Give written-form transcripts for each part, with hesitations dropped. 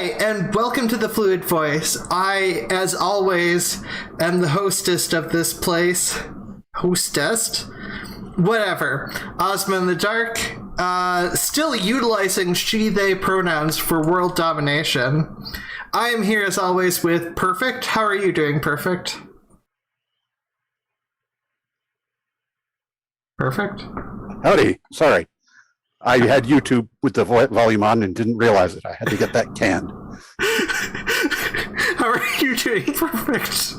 Hi, and welcome to the Fluid Voice. I, as always, am the hostess of this place. Hostess? Whatever. Ozma in the Dark. Still utilizing she, they pronouns for world domination. I am here, as always, with Perfict. How are you doing, Perfict? Perfect. Howdy. Sorry. I had YouTube with the volume on and didn't realize it. I had to get that canned. How are you doing, Perfect?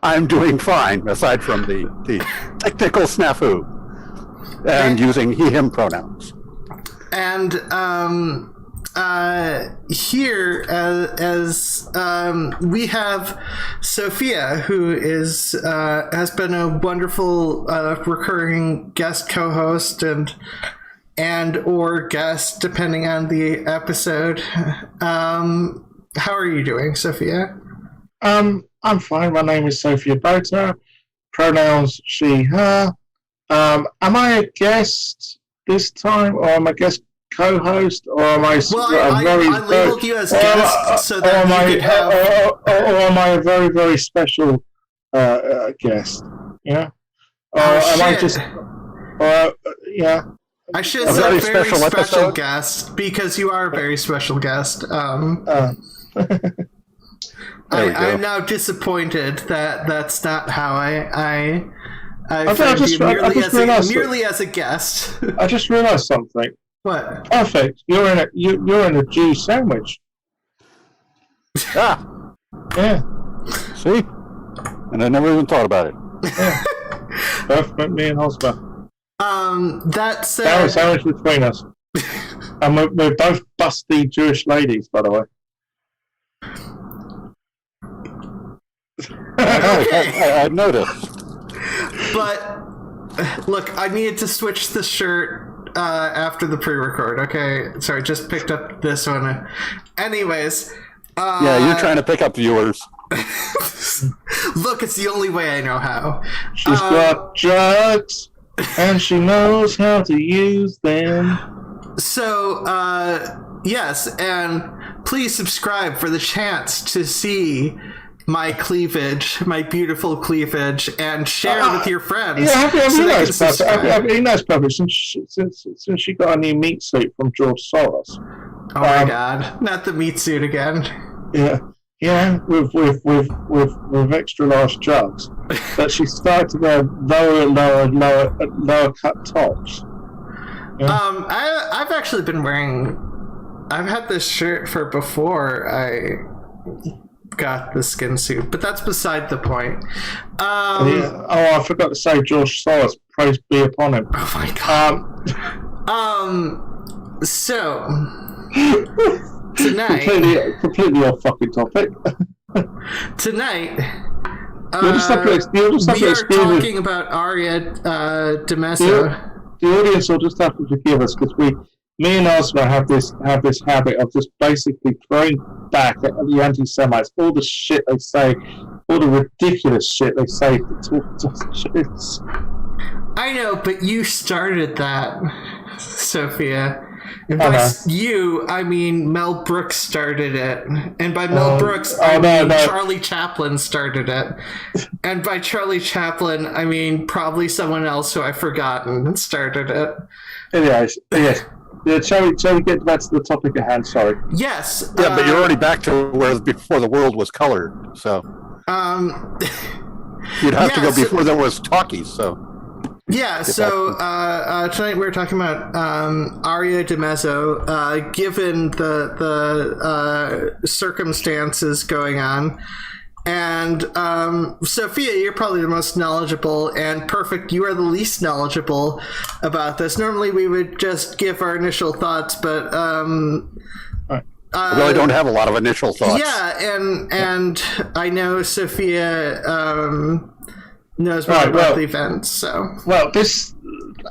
I'm doing fine, aside from the technical snafu and using he, him pronouns. And here, as we have Sophia, who is has been a wonderful recurring guest co-host and or guest, depending on the episode. How are you doing, Sophia? I'm fine. My name is Sophia Botha. Pronouns she, her. Am I a guest this time, or am I guest co-host, or am I? Well, I labeled you as guest so that you could have. Or am I a very, very special guest? Yeah. Or am I just? Yeah. I should say very special guest, because you are a very special guest. I'm now disappointed that that's not how I found you merely as a guest. I just realised something. What? Perfect. You're in a Jew sandwich. Ah. Yeah. See? And I never even thought about it. Yeah. Perfect. Me and Ozma. That said, That was sandwich between us. And we're both busty Jewish ladies, by the way. I noticed. But look, I needed to switch the shirt after the pre-record. Okay, sorry, just picked up this one. Anyways, yeah, you're trying to pick up viewers. Look, it's the only way I know how. She's got drugs, and she knows how to use them. So, yes, and please subscribe for the chance to see my cleavage, my beautiful cleavage, and share with your friends. Yeah, I mean, that's perfect. Since she got a new meat suit from George Soros. Oh my God! Not the meat suit again. Yeah, with extra large jugs. But she started to go lower cut tops. Yeah. I've actually been wearing. I've had this shirt for before I got the skin suit, but that's beside the point. Oh, I forgot to say, George Soros, praise be upon him. Oh my God. So tonight, completely off fucking topic. Tonight, we are talking about Aria DiMezzo. The audience will just have to forgive us, because me and Ozma have this habit of just basically throwing back at the anti-Semites, all the shit they say, all the ridiculous shit they say to Jews. I know, but you started that, Sophia. And by you, I mean Mel Brooks started it. And by Mel Brooks, I mean Charlie Chaplin started it. And by Charlie Chaplin, I mean probably someone else who I've forgotten started it. Anyways, yes. Yeah, shall we get back to the topic at hand? Sorry. Yes. Yeah, but you're already back to where before the world was colored, so. You'd have to go before there was talkies, so. Yeah, so tonight we're talking about Aria DiMezzo, given the circumstances going on. And Sophia, you're probably the most knowledgeable, and Perfict, you are the least knowledgeable about this. Normally we would just give our initial thoughts, but I really don't have a lot of initial thoughts. Yeah, and I know Sophia knows more about the events, so. Well, this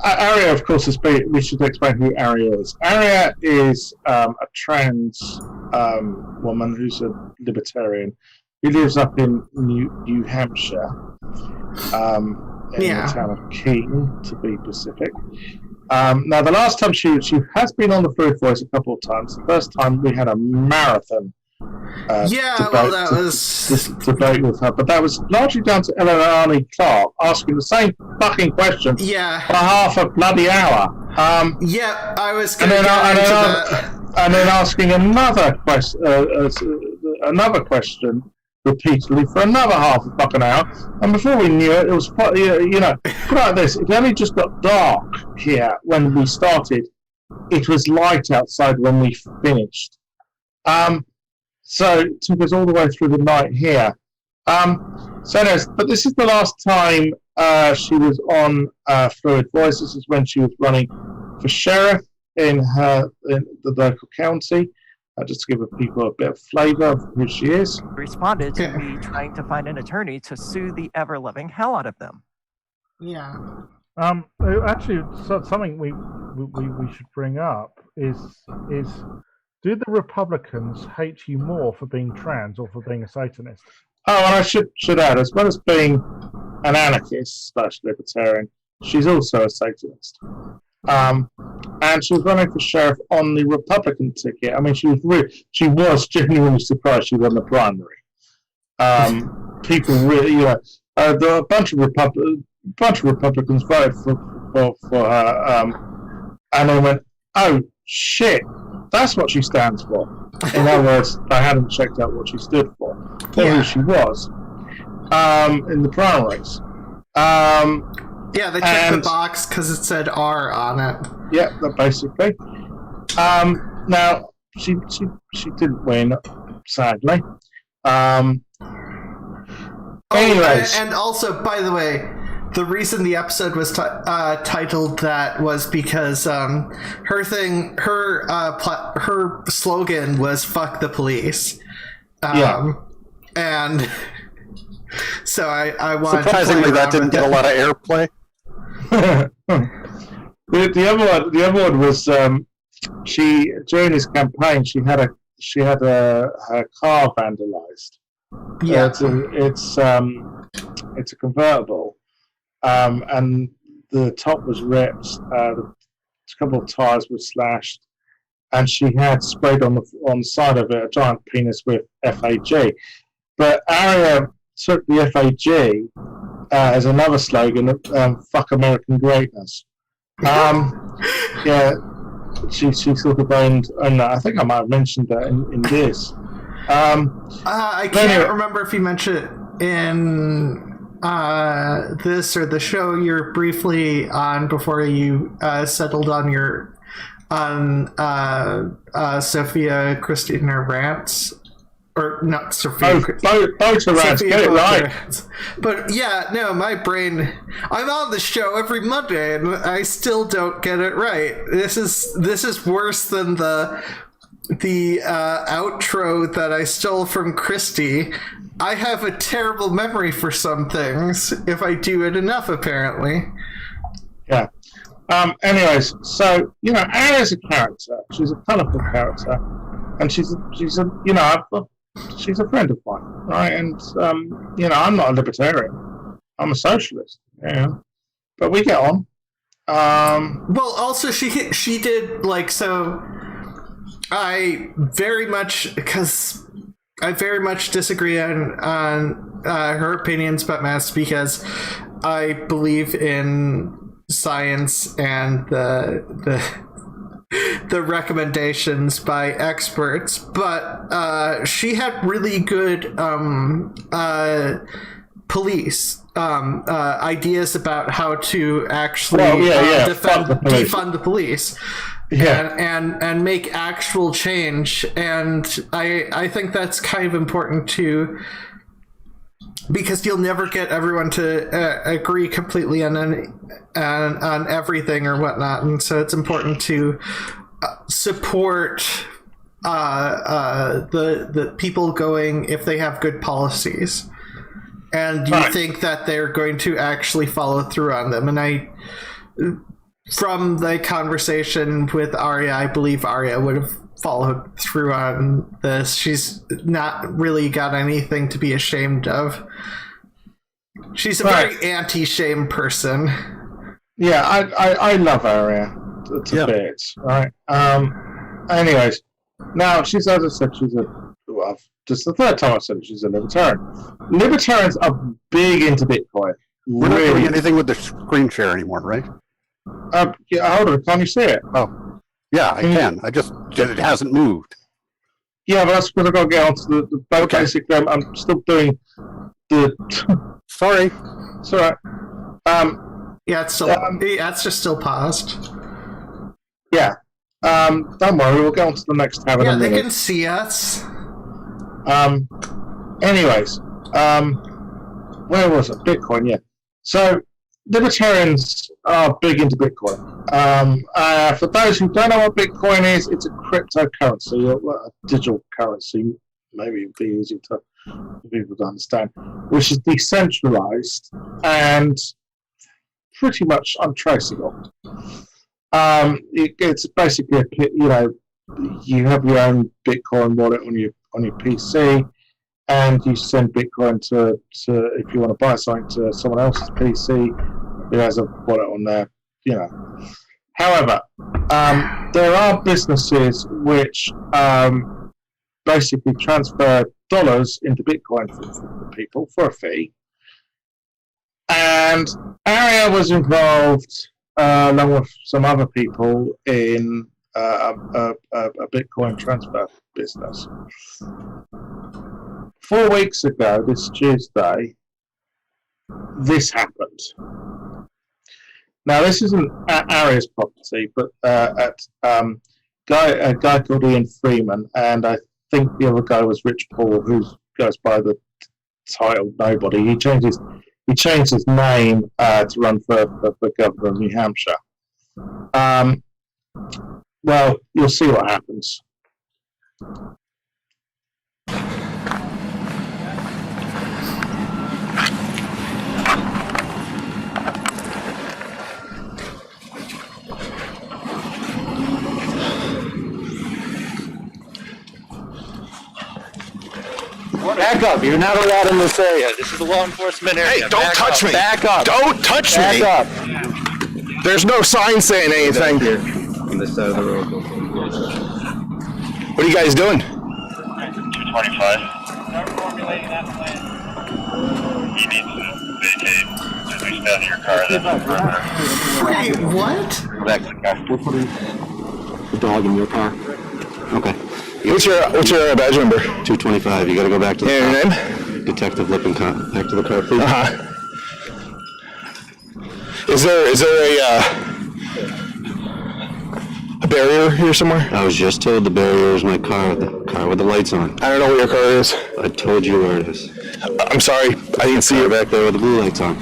Aria, of course, we should explain who Aria is. Aria is a trans woman who's a libertarian. He lives up in New Hampshire, in the town of Keene, to be specific. Now, the last time she has been on the Fluid Voice a couple of times. The first time we had a marathon debate with her, but that was largely down to Eleanor Arnie Clark asking the same fucking question for half a bloody hour. I was going to get into that. And then asking another question repeatedly for another half a fucking hour, and before we knew it, it was put like this. It only just got dark here when we started. It was light outside when we finished. So it took us all the way through the night here. So anyways, but this is the last time she was on Fluid Voice. This is when she was running for sheriff in the local county. Just to give people a bit of flavour of who she is. Responded to me trying to find an attorney to sue the ever-loving hell out of them. Yeah. Actually, something we should bring up is do the Republicans hate you more for being trans or for being a Satanist? Oh, and I should add, as well as being an anarchist / libertarian, she's also a Satanist. And she was running for sheriff on the Republican ticket. I mean, she was genuinely surprised she won the primary. People really, a bunch of Republicans voted for her, and they went, "Oh shit, that's what she stands for." In other words, I hadn't checked out what she stood for or who she was in the primaries. They checked the box because it said R on it. Yeah, basically. Now, she didn't win, sadly. Anyways. And also, by the way, the reason the episode was titled that was because her slogan was "fuck the police." And so I wanted surprisingly, that didn't get a lot of airplay. The other one was she during this campaign she had her car vandalized. Yeah, it's a convertible, and the top was ripped. A couple of tires were slashed, and she had sprayed on the side of it a giant penis with FAG. But Aria took the FAG as another slogan, "Fuck American Greatness." She sort of owned, and I think I might have mentioned that in this. I can't remember if you mentioned it in this or the show you're briefly on before you settled on Sophia, Christy and her rants. Or not Sophia. Both rants, get it right. But yeah, no, my brain. I'm on the show every Monday, and I still don't get it right. This is worse than the outro that I stole from Christy. I have a terrible memory for some things if I do it enough, apparently. Yeah. Anyways, so Aria's a character. She's a colourful character, and she's a friend of mine, right? And I'm not a libertarian. I'm a socialist. Yeah, but we get on. Well, also she did so. I very much disagree on her opinions about masks because I believe in science and the recommendations by experts, but she had really good police ideas about how to actually defund the police. And make actual change, and I think that's kind of important too, because you'll never get everyone to agree completely on everything or whatnot, and so it's important to support the people going if they have good policies, and you think that they're going to actually follow through on them. And from the conversation with Aria, I believe Aria would have followed through on this. She's not really got anything to be ashamed of. She's a very anti-shame person. Yeah, I love Aria to bits, right? Anyways, now as I said, just the third time I said she's a libertarian. Libertarians are big into Bitcoin. We're not doing anything with the screen share anymore, right? Yeah, hold on, can you see it? Oh, yeah, I can. It hasn't moved. Yeah, but that's because I've got to get onto the basic. I'm still doing the. Sorry. It's all right. Yeah, it's just still paused. Yeah. Don't worry, we'll get on to the next tab in a minute. They can see us. Anyways, where was it? Bitcoin, yeah. So, libertarians are big into Bitcoin. For those who don't know what Bitcoin is, it's a cryptocurrency, or a digital currency, maybe it'd be easy for people to understand, which is decentralized and pretty much untraceable. It's basically you have your own Bitcoin wallet on your PC, and you send Bitcoin to if you want to buy something to someone else's PC who has a wallet on there. However, there are businesses which basically transfer dollars into Bitcoin for people for a fee. And Aria was involved, along with some other people, in a Bitcoin transfer business. 4 weeks ago, this Tuesday, this happened. Now, this isn't at Aria's property, but at a guy called Ian Freeman, and I think the other guy was Rich Paul, who goes by the title Nobody. He changed his name to run for governor of New Hampshire. Well, you'll see what happens. Back up. You're not allowed in this area. This is a law enforcement area. Hey, don't touch me. Back up. Don't touch me. Back up. There's no sign saying anything. Here, on this side of the road. What are you guys doing? 225. Start formulating that plan. He needs to vacate. As we stand in your car, that's the perimeter. Wait, what? Go back to the car. We're putting the dog in your car. Okay. What's your badge number? 225. You got to go back to the car. Your name? Detective Lippincott. Back to the car, please. Is there a barrier here somewhere? I was just told the barrier is my car, the car with the lights on. I don't know where your car is. I told you where it is. I'm sorry, I didn't see it. Back there with the blue lights on.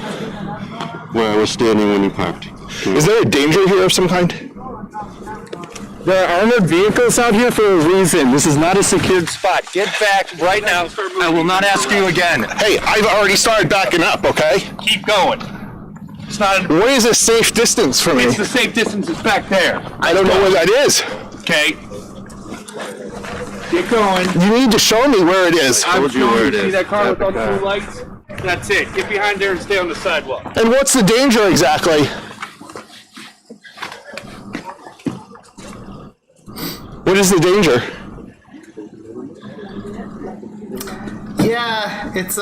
Where I was standing when you parked. Is there a danger here of some kind? There are armored vehicles out here for a reason. This is not a secured spot. Get back right now. I will not ask you again. Hey, I've already started backing up, okay? Keep going. It's not. What is a safe distance for me? It's the safe distance is back there. I don't know where that is. Okay. Get going. You need to show me where it is. I'm showing where you. it See is. that car with all Got the the blue lights? That's it. Get behind there and stay on the sidewalk. And what's the danger exactly? What is the danger? Yeah, it's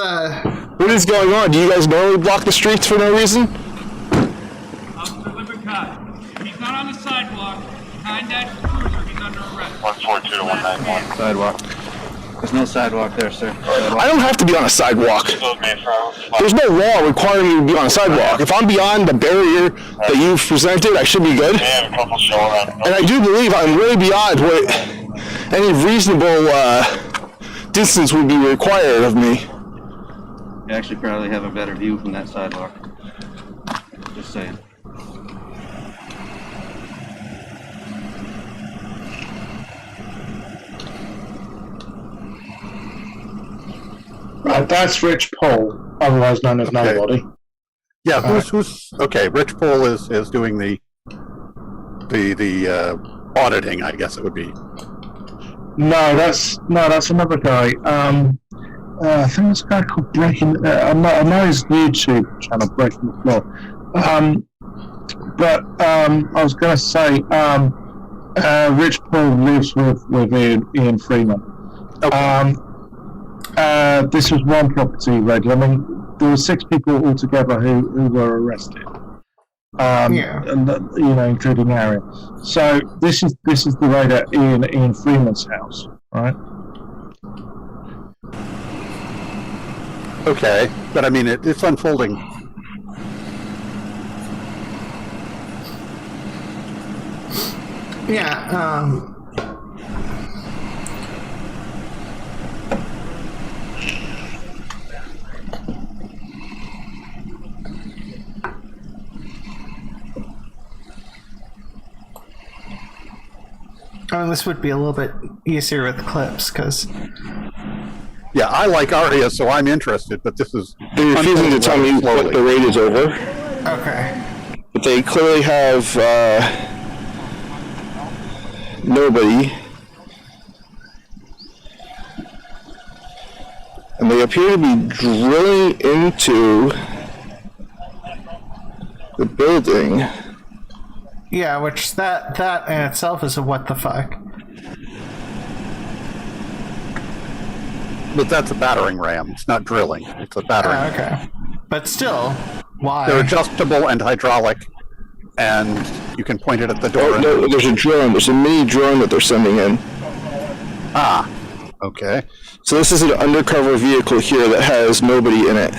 What is going on? Do you guys normally block the streets for no reason? Officer Lippincott, he's not on the sidewalk. Behind that cruiser, he's under arrest. 142 to 191. Sidewalk. There's no sidewalk there, sir. I don't have to be on a sidewalk. There's no law requiring me to be on a sidewalk. If I'm beyond the barrier that you've presented, I should be good. Yeah, a couple showing. And I do believe I'm way beyond what any reasonable distance would be required of me. You actually probably have a better view from that sidewalk. Just saying. Right, that's Rich Paul, otherwise known as Nobody. Yeah, who's okay? Rich Paul is doing the auditing, I guess it would be. No, that's another guy. I think it's a guy called Breaking. I know his YouTube channel, Breaking the Floor. But I was going to say, Rich Paul lives with Ian Freeman. Okay. This was one property, Reggie. I mean, there were 6 people altogether who were arrested. And, including Aria. So this is the raid at Ian Freeman's house, right? Okay, but I mean, it's unfolding. Yeah, this would be a little bit easier with clips, because... Yeah, I like Aria, so I'm interested, but this is... They're refusing to tell me what the raid is over. Okay. But they clearly have nobody. And they appear to be drilling into the building. Yeah, which that in itself is a what the fuck. But that's a battering ram. It's not drilling. It's a battering ram. Okay. But still, why? They're adjustable and hydraulic, and you can point it at the door. Oh, no, there's a drone. There's a mini drone that they're sending in. Ah, okay. So this is an undercover vehicle here that has nobody in it.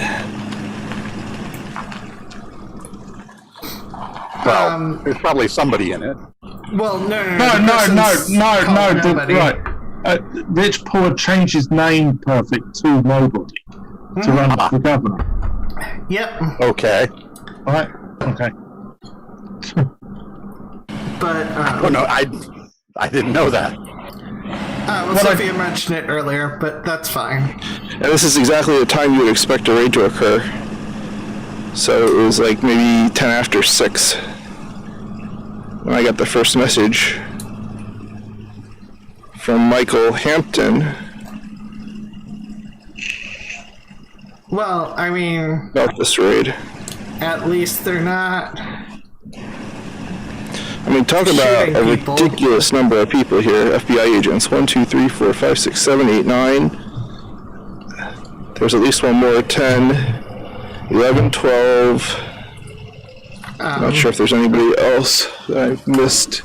Well, there's probably somebody in it. Well, no. Right. Rich Paul had changed his name, Perfict, to Nobody, to run for governor. Yep. Okay. Right. Okay. But oh no, I didn't know that. Well, Sophia mentioned it earlier, but that's fine. And this is exactly the time you would expect a raid to occur. So it was like maybe 10 after 6 when I got the first message from Michael Hampton. Well, I mean... about this raid. At least they're not... I mean, talk about a ridiculous number of people here. FBI agents. 1, 2, 3, 4, 5, 6, 7, 8, 9. There's at least one more. 10, 11, 12. I'm not sure if there's anybody else that I've missed.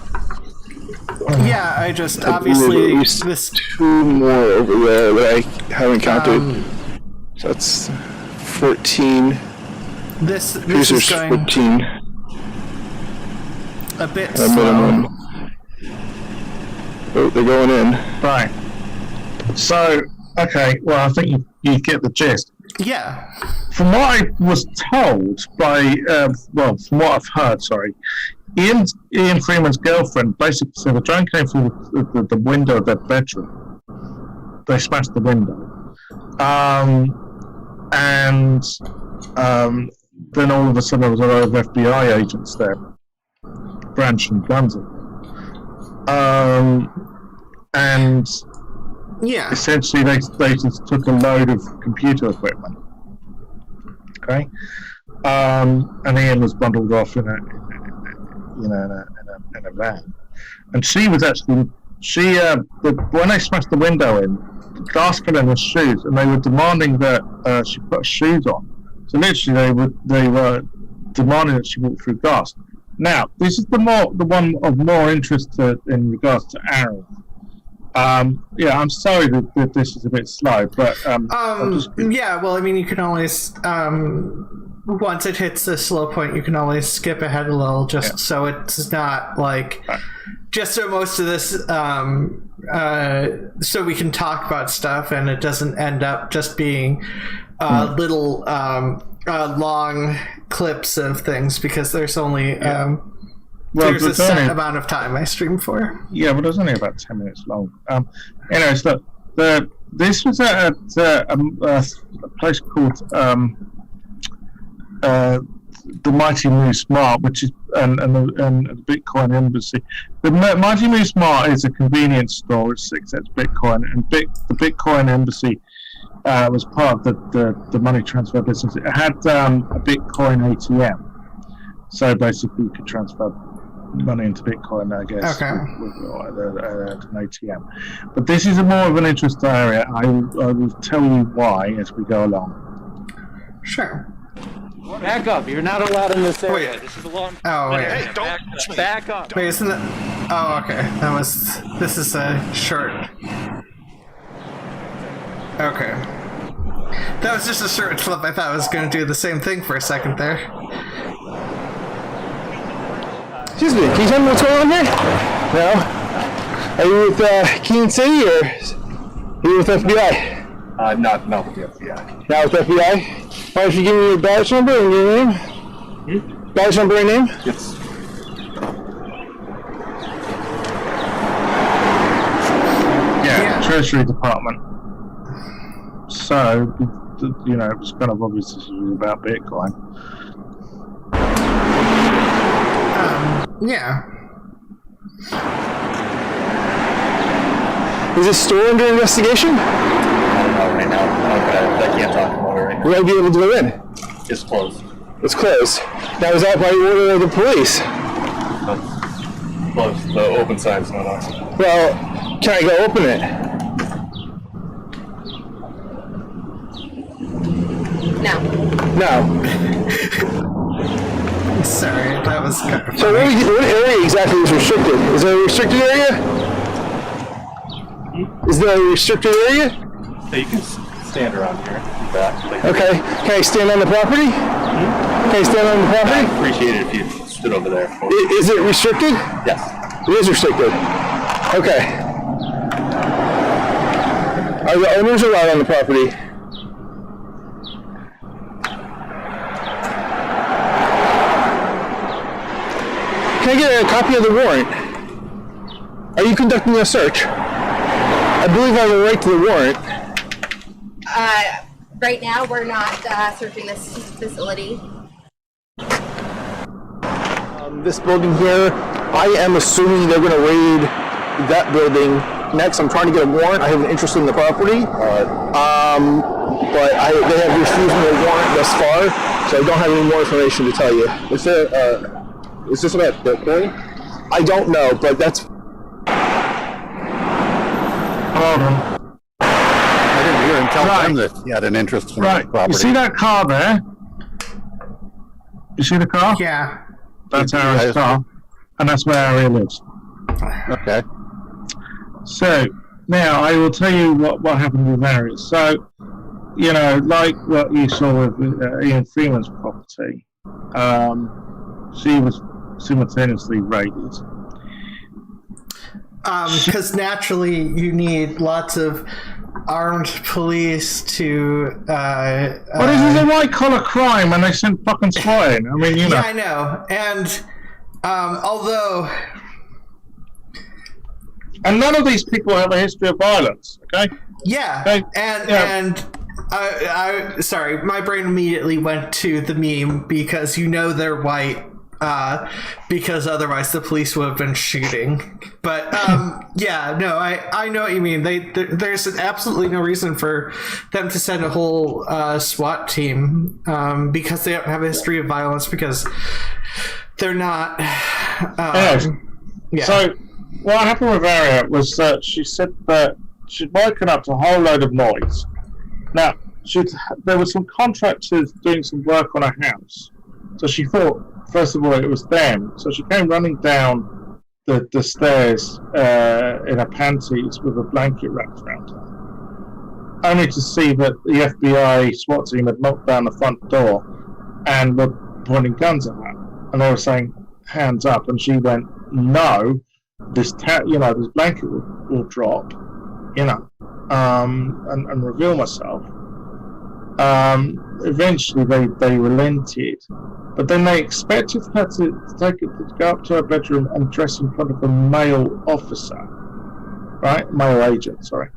Yeah, I just obviously... At least this 2 more over there that I haven't counted. So that's 14. This is going 14. A bit slow. Minimum. Oh, they're going in. Right. So, okay, well, I think you get the gist. Yeah. From what I was told by, from what I've heard, Ian Freeman's girlfriend basically said the drone came through the window of their bedroom. They smashed the window. And then all of a sudden there was a lot of FBI agents there, brandishing guns at them. And yeah, essentially they just took a load of computer equipment. Okay, and Ian was bundled off in a van, and she was actually when they smashed the window in, the glass fell in her shoes, and they were demanding that she put shoes on. So literally, they were demanding that she walk through glass. Now, this is the one of more interest in regards to Aaron. Yeah, I'm sorry that this is a bit slow, but yeah. Well, I mean, you can always once it hits the slow point, you can always skip ahead a little, just so it's not like just so most of this, so we can talk about stuff and it doesn't end up just being little long clips of things, because there's only there's a set amount of time I stream for. Yeah, but it was only about 10 minutes long. Anyways, look, this was at a place called the Mighty Moose Mart, which is and the Bitcoin Embassy. The Mighty Moose Mart is a convenience store which accepts Bitcoin, and the Bitcoin Embassy was part of the money transfer business. It had a Bitcoin ATM, So basically, you could transfer money into Bitcoin, I guess, Okay. with an ATM. But this is more of an interest area. I will tell you why as we go along. Sure. Back up. You're not allowed in this area. Wait. This is a long. Oh, wait. Hey, don't back up. Wait, isn't it? Oh, okay. This is a short. Okay. That was just a short clip. I thought I was going to do the same thing for a second there. Excuse me. Can you tell me what's going on here? No. Are you with Keene City or are you with FBI? Not with the FBI. Not with FBI? Why don't you give me your badge number and your name? Badge number and name? Yes. Yeah, Treasury Department. So, you know, it was kind of obvious this was about Bitcoin. Yeah. Is this store under investigation? I don't know right now. I can't talk about it right now. We're going to be able to go in. It's closed. It's closed. Now, is that by order of the police? It's closed. The open side's not on. Well, can I go open it? No. No. Sorry, that was kind of So what area exactly is restricted? Is there a restricted area? Is there a restricted area? So you can stand around here. Back. Okay. Can I stand on the property? Can I stand on the property? I'd appreciate it if you stood over there. Is it restricted? Yes. It is restricted. Okay. Are the owners allowed on the property? Can I get a copy of the warrant? Are you conducting a search? I believe I have a right to the warrant. Right now, we're not searching this facility. This building here, I am assuming they're going to raid that building next. I'm trying to get a warrant. I have an interest in the property, but they have refused me a warrant thus far, so I don't have any more information to tell you. Is this about Bitcoin? I don't know, but that's... Hold on. I didn't hear him tell them that he had an interest in the property. You see that car there? You see the car? Yeah. That's Aria's car, and that's where Aria lives. Okay. So, now I will tell you what happened with Aria. So, you know, like what you saw with Ian Freeman's property, she was simultaneously raided. Because naturally you need lots of armed police to... Well, this is a white-collar crime, and they sent fucking SWAT in. I mean, you know. Yeah, I know. And although... And none of these people have a history of violence, okay? Yeah, and sorry, my brain immediately went to the meme because you know they're white, because otherwise the police would have been shooting. But yeah, no, I know what you mean. There's absolutely no reason for them to send a whole SWAT team because they don't have a history of violence, because they're not. Yeah. So what happened with Aria was that she said that she'd woken up to a whole load of noise. Now, there were some contractors doing some work on her house, so she thought, first of all, it was them. So she came running down the stairs in her panties with a blanket wrapped around her, only to see that the FBI SWAT team had knocked down the front door and were pointing guns at her. And they were saying, hands up. And she went, no, this blanket will drop, and reveal myself. Eventually they relented, but then they expected her to go up to her bedroom and dress in front of a male officer, right? Male agent, sorry.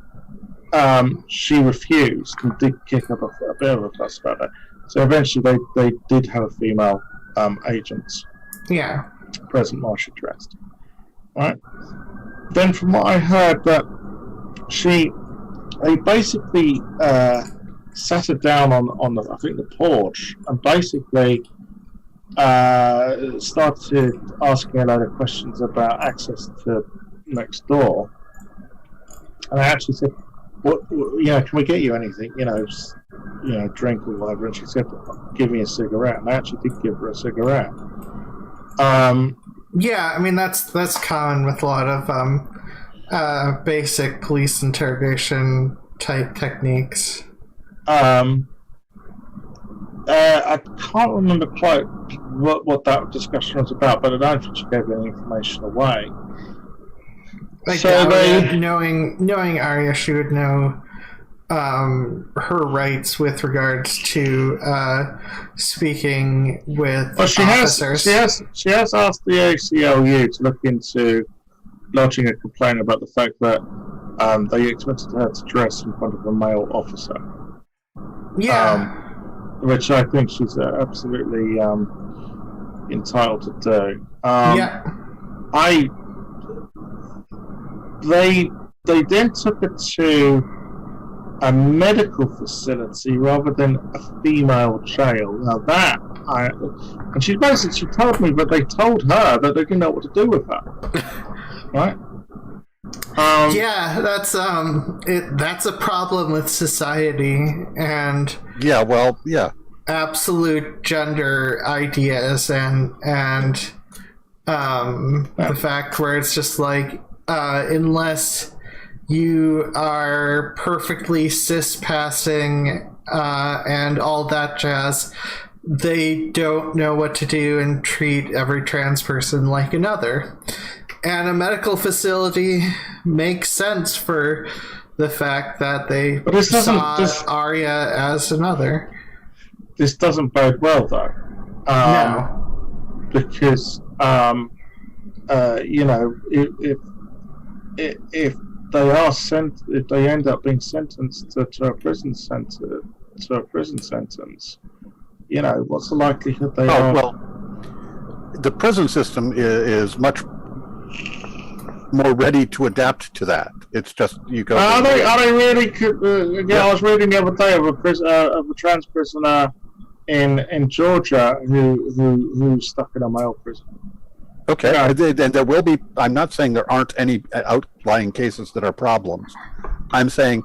She refused and did kick up a bit of a fuss about that. So eventually they did have a female agents. Yeah. Present while she dressed. Right. Then from what I heard, that they basically sat her down on the porch and basically started asking a load of questions about access to next door, and I actually said, "What? Can we get you anything? Drink or whatever?" And she said, "Give me a cigarette." And I actually did give her a cigarette. Yeah, I mean that's common with a lot of basic police interrogation type techniques. I can't remember quite what that discussion was about, but I don't think she gave any information away. Like So Aria, knowing Aria, she would know her rights with regards to speaking with officers. She has asked the ACLU to look into lodging a complaint about the fact that they expected her to dress in front of a male officer. Yeah. Which I think she's absolutely entitled to do. They then took her to a medical facility rather than a female jail. Now and she told me that they told her that they didn't know what to do with her. Right? Yeah, that's a problem with society and absolute gender ideas and the fact where it's just like unless you are perfectly cis-passing and all that jazz, they don't know what to do and treat every trans person like another. And a medical facility makes sense for the fact that they saw Aria as another. This doesn't bode well, though. No. Because, if they end up being sentenced to a prison sentence, what's the likelihood they are? Well, the prison system is much more ready to adapt to that. It's just you go. Are they really? I was reading the other day of a trans prisoner in Georgia who's stuck in a male prison. Okay, and there will be. I'm not saying there aren't any outlying cases that are problems. I'm saying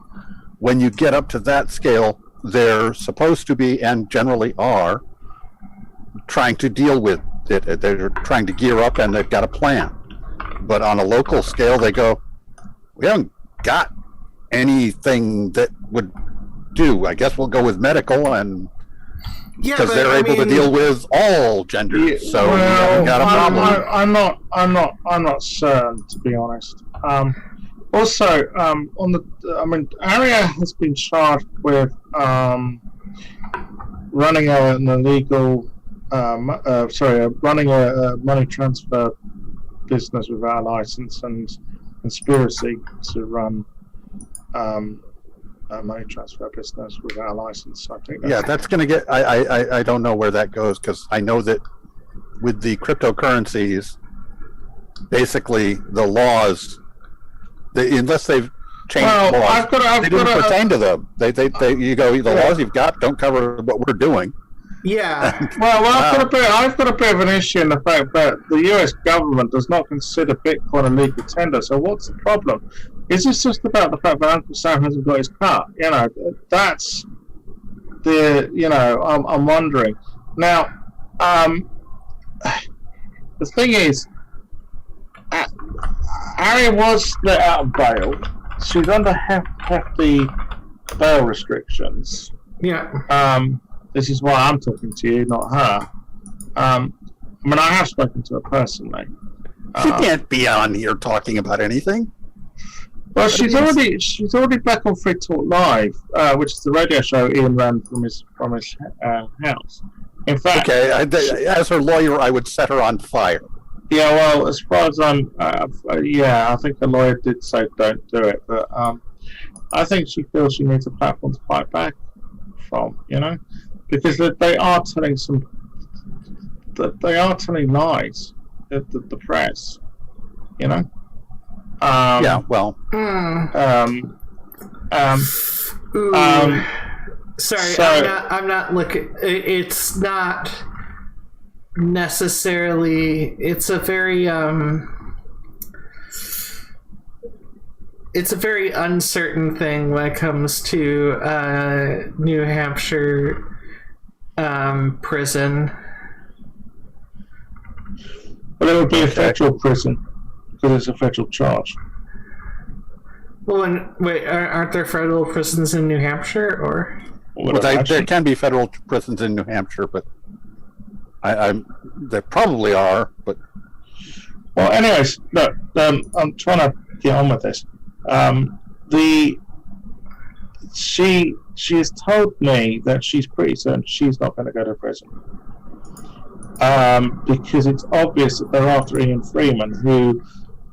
when you get up to that scale, they're supposed to be and generally are trying to deal with it. They're trying to gear up and they've got a plan. But on a local scale, they go, we haven't got anything that would do. I guess we'll go with medical, and because they're able to deal with all genders, so we haven't got a problem. I'm not certain, to be honest. Aria has been charged with running running a money transfer business without a license and conspiracy to run a money transfer business without a license. So I think that's going to get. I don't know where that goes, because I know that with the cryptocurrencies, basically the laws, unless they've changed laws, they didn't pertain to them. The laws you've got don't cover what we're doing. Yeah. I've got a bit of an issue in the fact that the US government does not consider Bitcoin a legal tender. So what's the problem? Is this just about the fact that Uncle Sam hasn't got his car? That's the. I'm wondering now. The thing is, Aria was let out of bail. She's under hefty bail restrictions. Yeah. This is why I'm talking to you, not her. I have spoken to her personally. She can't be on here talking about anything. Well, she's already back on Free Talk Live, which is the radio show Ian ran from his house. In fact, as her lawyer, I would set her on fire. Yeah, well, as far as I think the lawyer did say don't do it, but I think she feels she needs a platform to fight back from, because they are telling lies, the press, Sorry, I'm not looking. It's not necessarily. It's a very uncertain thing when it comes to New Hampshire prison. Well, it would be a federal prison because it's a federal charge. Well, aren't there federal prisons in New Hampshire, or? Well, there can be federal prisons in New Hampshire, but there probably are. But well, anyways, look, I'm trying to get on with this. She has told me that she's pretty certain she's not going to go to prison. Because it's obvious that they're after Ian Freeman, who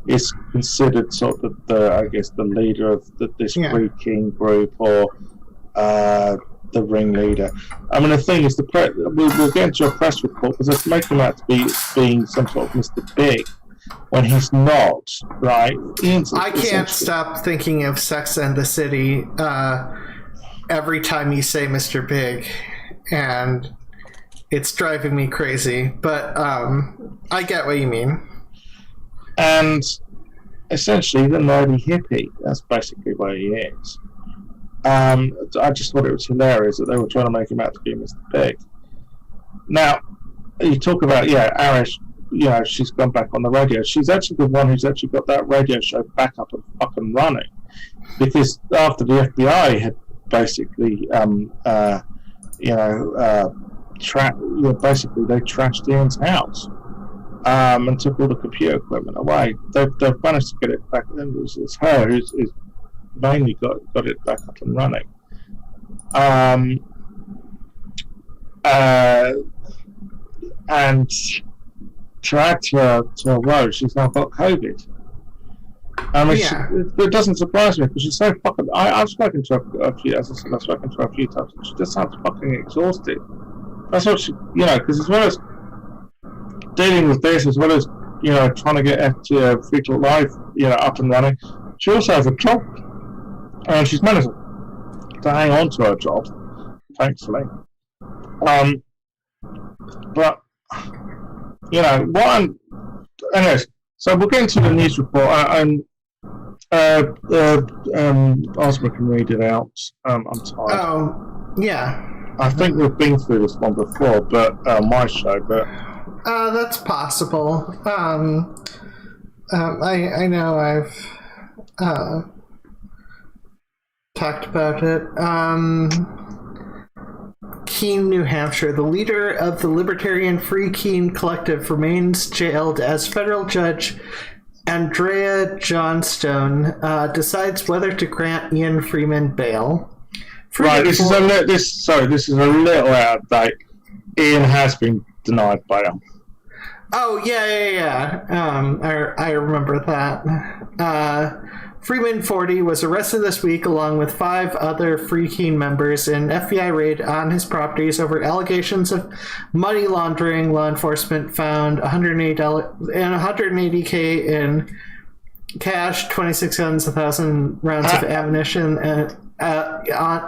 is considered sort of the leader of this Free King group, or the ringleader. I mean, the thing is, we'll get into a press report because it's making him out to be being some sort of Mr. Big when he's not, right? I can't stop thinking of Sex and the City every time you say Mr. Big, and it's driving me crazy, but I get what you mean. And essentially, the nerdy hippie, that's basically what he is. I just thought it was hilarious that they were trying to make him out to be Mr. Big. Now, you talk about, Arish, she's gone back on the radio. She's actually the one who's actually got that radio show back up and fucking running. Because after the FBI had basically, basically they trashed Ian's house and took all the computer equipment away. They've managed to get it back. And it's her who's mainly got it back up and running. And to add to her woe, she's now got COVID. I mean, it doesn't surprise me because she's so fucking. I've spoken to her a few. As I said, I've spoken to her a few times. And she just sounds fucking exhausted. That's what she, because as well as dealing with this, as well as trying to get fetal life, up and running, she also has a job, and she's managed to hang on to her job, thankfully. But anyways, so we'll get into the news report, and Ozma can read it out. I'm tired. Oh, yeah. I think we've been through this one before, but my show, but that's possible. I know I've talked about it. Keene, New Hampshire. The leader of the Libertarian Free Keene Collective remains jailed as federal judge Andrea Johnstone decides whether to grant Ian Freeman bail. This is a little out of date. Ian has been denied bail. Oh, yeah. I remember that. Freeman, 40, was arrested this week along with 5 other Free Keene members in an FBI raid on his properties over allegations of money laundering. Law enforcement found $180K in cash, 26 guns, 1,000 rounds of ammunition, and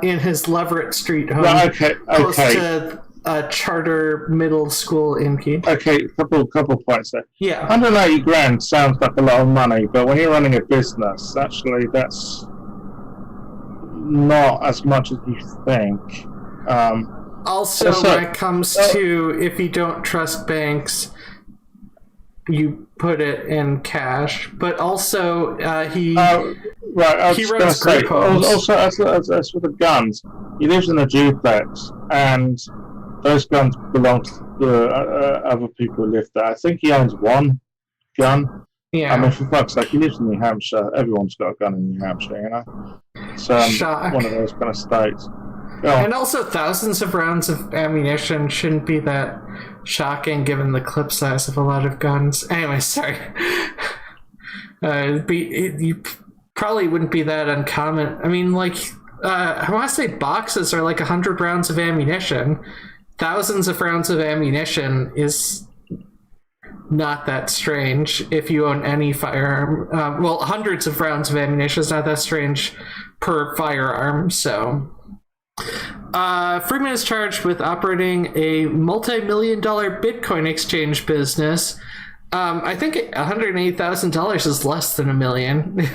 in his Leverett Street home, close to a charter middle school in Keene. Okay, couple points there. Yeah. 180 grand sounds like a lot of money, but when you're running a business, actually that's not as much as you think. Also, when it comes to if you don't trust banks, you put it in cash. But also, he runs group homes. Also, as for the guns, he lives in a duplex, and those guns belong to other people who live there. I think he owns one gun. Yeah. I mean, for fuck's sake, he lives in New Hampshire. Everyone's got a gun in New Hampshire, It's one of those kind of states. Yeah. And also, thousands of rounds of ammunition shouldn't be that shocking given the clip size of a lot of guns. Anyway, sorry. You probably wouldn't be that uncommon. I mean, I want to say boxes are 100 rounds of ammunition. Thousands of rounds of ammunition is not that strange if you own any firearm. Hundreds of rounds of ammunition is not that strange per firearm, so Freeman is charged with operating a multi-million-dollar Bitcoin exchange business. I think $180,000 is less than $1 million.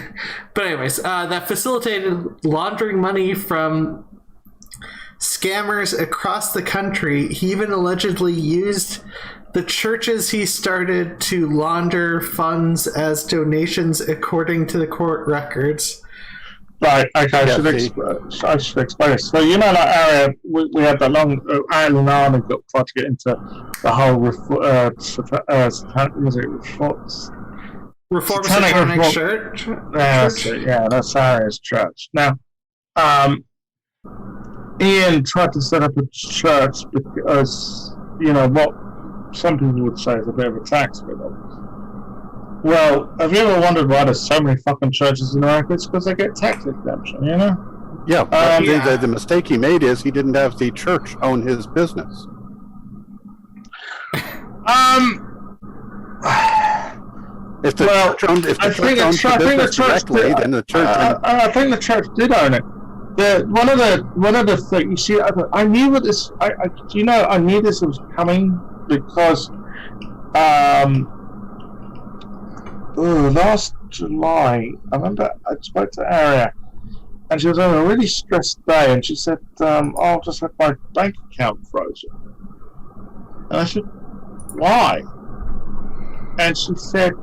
But anyways, that facilitated laundering money from scammers across the country. He even allegedly used the churches he started to launder funds as donations according to the court records. Right, okay, I should explain this. So, you know, like Aria, we had that long, Ireland Army tried to get into the whole Reform Satanic Church? Yeah, that's Aria's church. Now, Ian tried to set up a church because, you know, what some people would say is a bit of a tax bill. Well, have you ever wondered why there's so many fucking churches in America? It's because they get tax exemption, you know? Yeah, but the mistake he made is he didn't have the church own his business. If the church owned the business directly, then the church... I think the church did own it. One of the things, you see, I knew what this... I knew this was coming because... last July, I remember I spoke to Aria, and she was on a really stressed day, and she said, I'll just have my bank account frozen. And I said, why? And she said,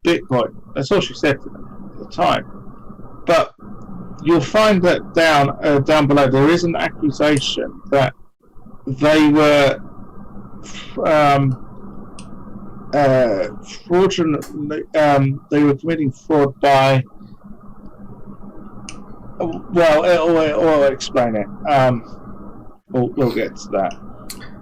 Bitcoin. That's all she said to me at the time. But you'll find that down below, there is an accusation that they were... fraudulently, they were committing fraud by. Well, I'll explain it. We'll get to that.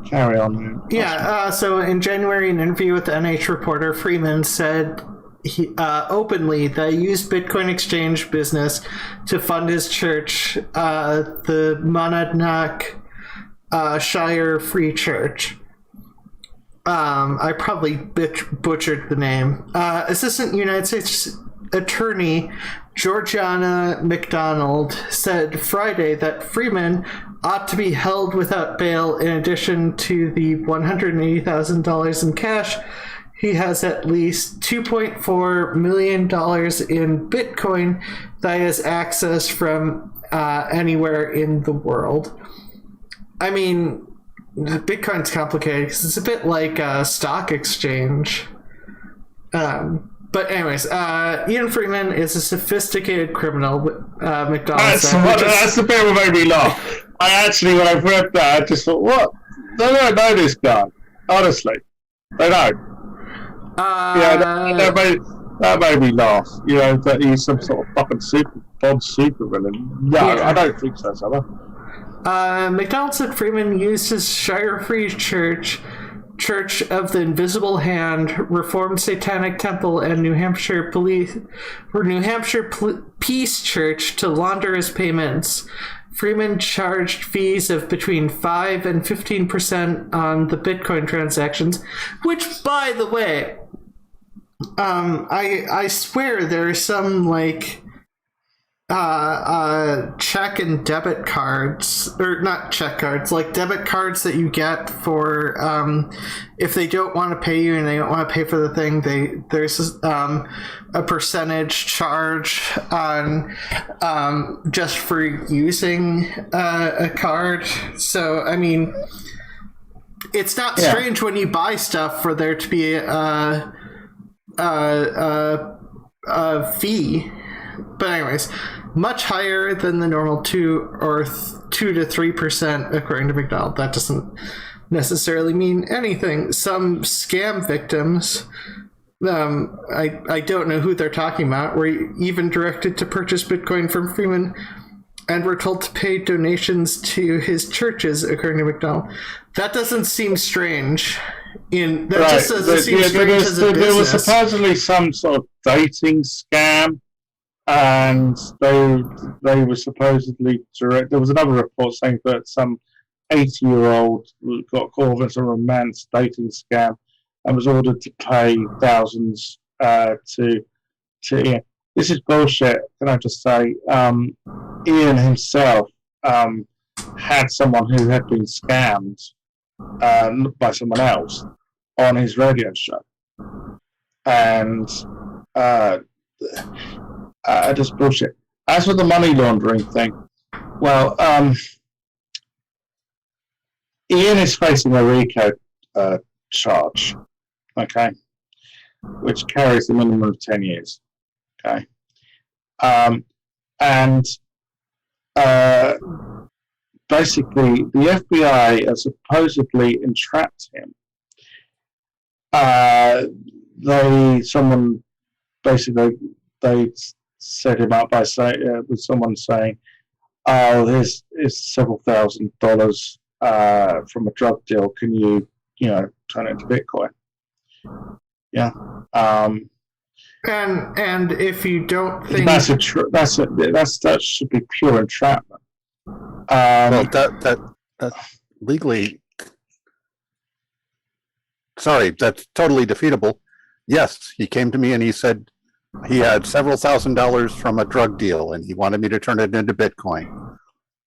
Carry on. Yeah. So in January, an interview with the NH reporter, Freeman said he openly that he used Bitcoin exchange business to fund his church, the Monadnock Shire Free Church. I probably butchered the name. Assistant United States Attorney Georgiana McDonald said Friday that Freeman ought to be held without bail. In addition to the $180,000 in cash, he has at least $2.4 million in Bitcoin that he has access from anywhere in the world. I mean, Bitcoin's complicated because it's a bit like a stock exchange. But anyways, Ian Freeman is a sophisticated criminal. McDonald said. That's the bit that made me laugh. When I read that, I just thought, what? They don't know this guy. Honestly. They don't. That made me laugh. You know, that he's some sort of fucking super villain. No, I don't think so, Summer. McDonald said Freeman used his Shire Free Church of the Invisible Hand, Reformed Satanic Temple, and New Hampshire Peace Church to launder his payments. Freeman charged fees of between 5 and 15% on the Bitcoin transactions, which, by the way, I swear there's some like check and debit cards, or not check cards, like debit cards that you get for if they don't want to pay you and they don't want to pay for the thing, there's a percentage charge on just for using a card. So I mean, it's not strange when you buy stuff for there to be a fee. But anyways, much higher than the normal 2 to 3%, according to McDonald. That doesn't necessarily mean anything. Some scam victims, I don't know who they're talking about, were even directed to purchase Bitcoin from Freeman and were told to pay donations to his churches, according to McDonald. That doesn't seem strange. Just doesn't seem strange as a business. There was supposedly some sort of dating scam. And they were supposedly direct. There was another report saying that some 80-year-old got caught in a romance dating scam and was ordered to pay thousands to Ian. this is bullshit. Can I just say, Ian himself had someone who had been scammed by someone else on his radio show, and just bullshit. As for the money laundering thing, well, Ian is facing a RICO charge, okay, which carries a minimum of 10 years, okay, and basically the FBI has supposedly entrapped him. They set him up by saying, with someone saying, "Oh, there's several $1,000s from a drug deal. Can you turn it into Bitcoin?" Yeah. And if you don't think that should be pure entrapment. Well, that legally, sorry, that's totally defeatable. Yes, he came to me and he said he had several $1,000s from a drug deal and he wanted me to turn it into Bitcoin.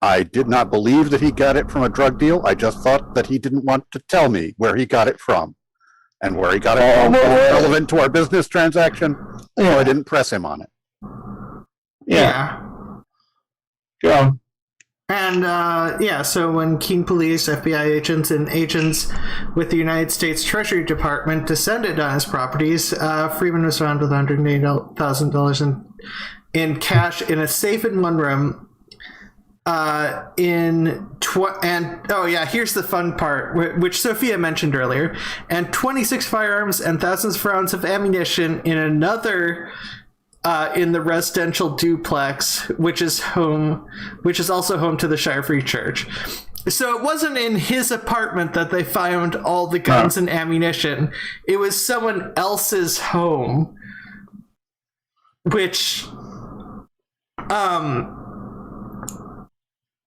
I did not believe that he got it from a drug deal. I just thought that he didn't want to tell me where he got it from. And where he got it from was relevant to our business transaction, so I didn't press him on it. Yeah. Go on. And so when Keene Police, FBI agents, and agents with the United States Treasury Department descended on his properties, Freeman was found with $180,000 in cash in a safe in one room. Here's the fun part, which Sophia mentioned earlier, and 26 firearms and thousands of rounds of ammunition in another in the residential duplex, which is also home to the Shire Free Church. So it wasn't in his apartment that they found all the guns and ammunition. It was someone else's home, which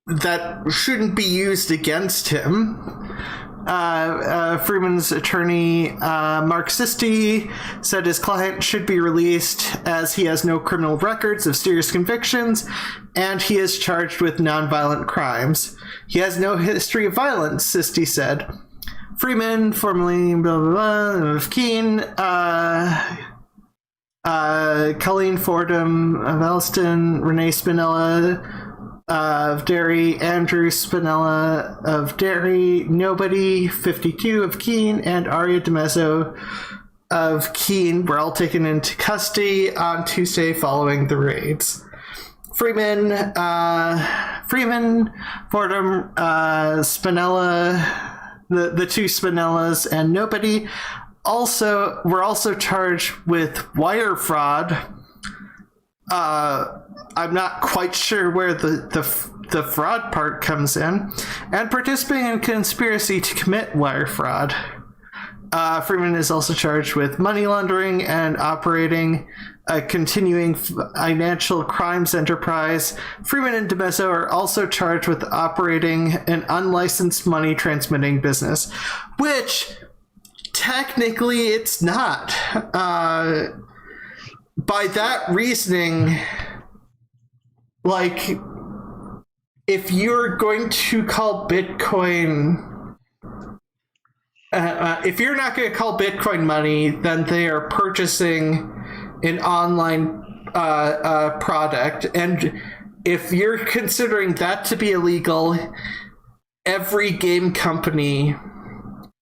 that shouldn't be used against him. Freeman's attorney, Mark Christy, said his client should be released as he has no criminal records of serious convictions and he is charged with nonviolent crimes. He has no history of violence, Christy said. Freeman, formerly blah blah blah of Keene, Colleen Fordham of Elston, Renee Spinella of Derry, Andrew Spinella of Derry, Nobody 52 of Keene, and Aria DiMezzo of Keene were all taken into custody on Tuesday following the raids. Freeman, Fordham, Spinella, the two Spinellas, and Nobody were also charged with wire fraud. I'm not quite sure where the fraud part comes in, and participating in a conspiracy to commit wire fraud. Freeman is also charged with money laundering and operating a continuing financial crimes enterprise. Freeman and DiMezzo are also charged with operating an unlicensed money transmitting business, which technically it's not. By that reasoning, like, if you're going to call Bitcoin, if you're not going to call Bitcoin money, then they are purchasing an online product. And if you're considering that to be illegal, every game company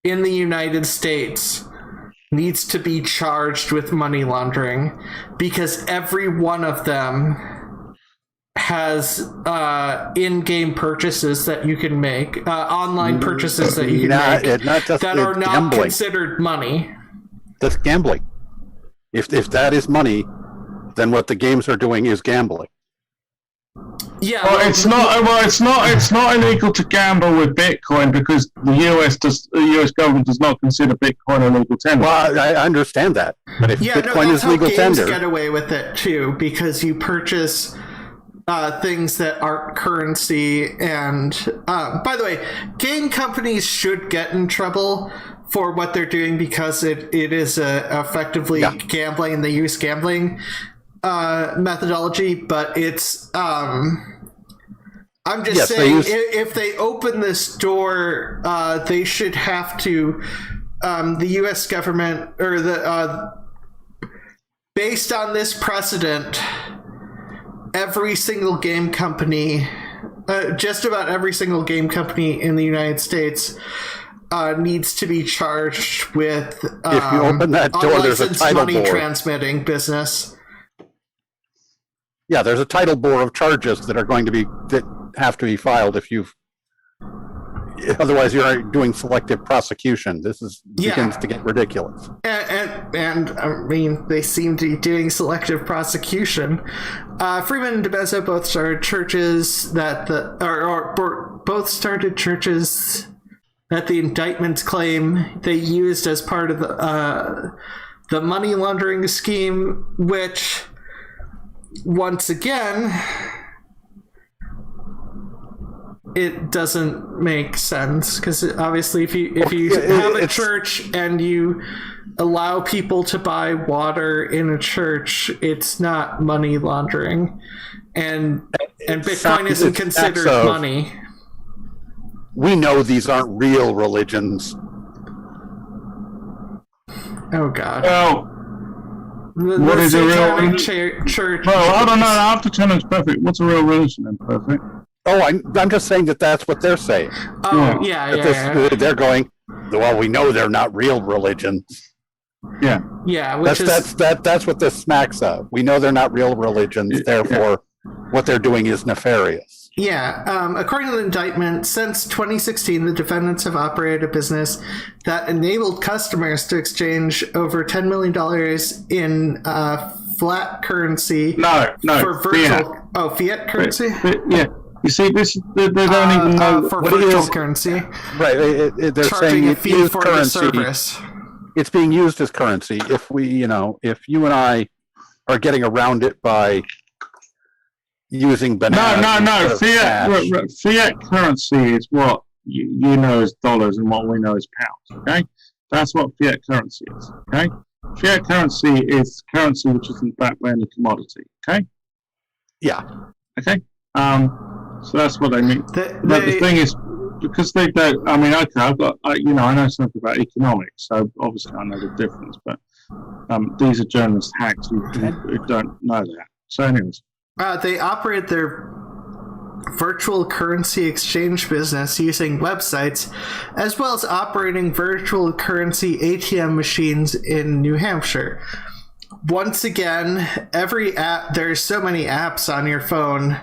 in the United States needs to be charged with money laundering, because every one of them has in-game purchases that you can make, online purchases that you can make that are not gambling. Considered money. That's gambling. If that is money, then what the games are doing is gambling. Yeah, it's not illegal to gamble with Bitcoin because the US government does not consider Bitcoin a legal tender. Well, I understand that, but if Bitcoin is legal tender, games get away with it too, because you purchase things that aren't currency. And by the way, game companies should get in trouble for what they're doing because it is effectively gambling, and they use gambling methodology, but it's I'm just saying if they open this door, they should have to the U.S. government or the based on this precedent, every single game company, just about every single game company in the United States needs to be charged with if you open that door, there's a title money board. Transmitting business. Yeah, there's a title board of charges that have to be filed if you've. Otherwise, you're doing selective prosecution. This begins to get ridiculous. And I mean, they seem to be doing selective prosecution. Freeman and DiMezzo both started churches that both started churches that the indictments claim they used as part of the money laundering scheme, which, once again, it doesn't make sense, because obviously if you have a church and you allow people to buy water in a church, it's not money laundering, and Bitcoin isn't considered money. We know these aren't real religions. Oh God. Well, what is a real religion? Church? Well, I don't know. I have to tell it's Perfect. What's a real religion then, Perfect? Oh, I'm just saying that's what they're saying. Oh, yeah. They're going, well, we know they're not real religions. Yeah. Yeah, that's what this smacks of. We know they're not real religions, therefore what they're doing is nefarious. Yeah. According to the indictment, since 2016, the defendants have operated a business that enabled customers to exchange over $10 million in flat currency. No, for virtual. Fiat currency? Yeah. You see, they don't even know for what virtual it is. Currency. Right. They're charging saying a fee for the service. It's being used as currency. If you and I are getting around it by using bananas. No. Fiat currency is what you know as dollars and what we know as pounds. Okay, that's what fiat currency is. Okay, fiat currency is currency which isn't backed by any commodity. Okay. Yeah. Okay. So that's what they mean. But the thing is, because they don't. I mean, okay, I know something about economics, so obviously I know the difference. But these are journalist hacks who don't know that. So, anyways, they operate their virtual currency exchange business using websites, as well as operating virtual currency ATM machines in New Hampshire. Once again, every app. There's so many apps on your phone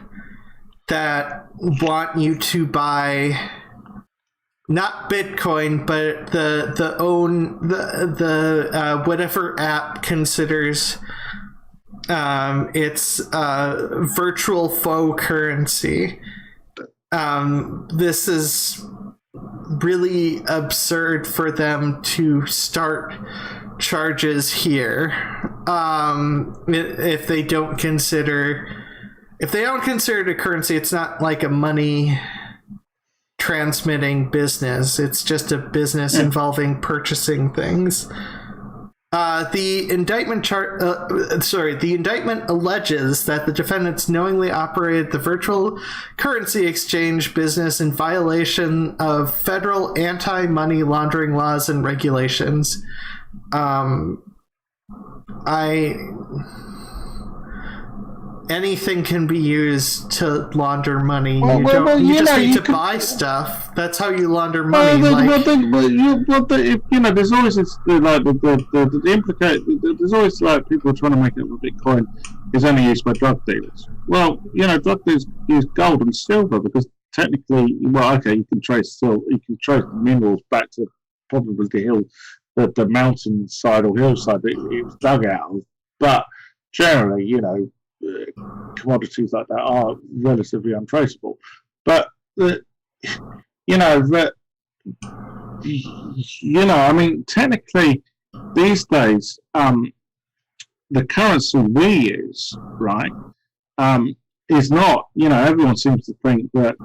that want you to buy not Bitcoin, but the whatever app considers it's virtual faux currency. This is really absurd for them to start charges here. If they don't consider it a currency, it's not like a money transmitting business. It's just a business involving purchasing things. The indictment alleges that the defendants knowingly operated the virtual currency exchange business in violation of federal anti-money laundering laws and regulations. Anything can be used to launder money. You just need to buy stuff. That's how you launder money. There's always this, the implicate. There's always like people trying to make it that Bitcoin is only used by drug dealers. Well, drug dealers use gold and silver because technically, you can trace the minerals back to probably the hill, the mountainside or hillside that it was dug out of. But generally, commodities like that are relatively untraceable. But technically these days, the currency we use, right, is not. Everyone seems to think that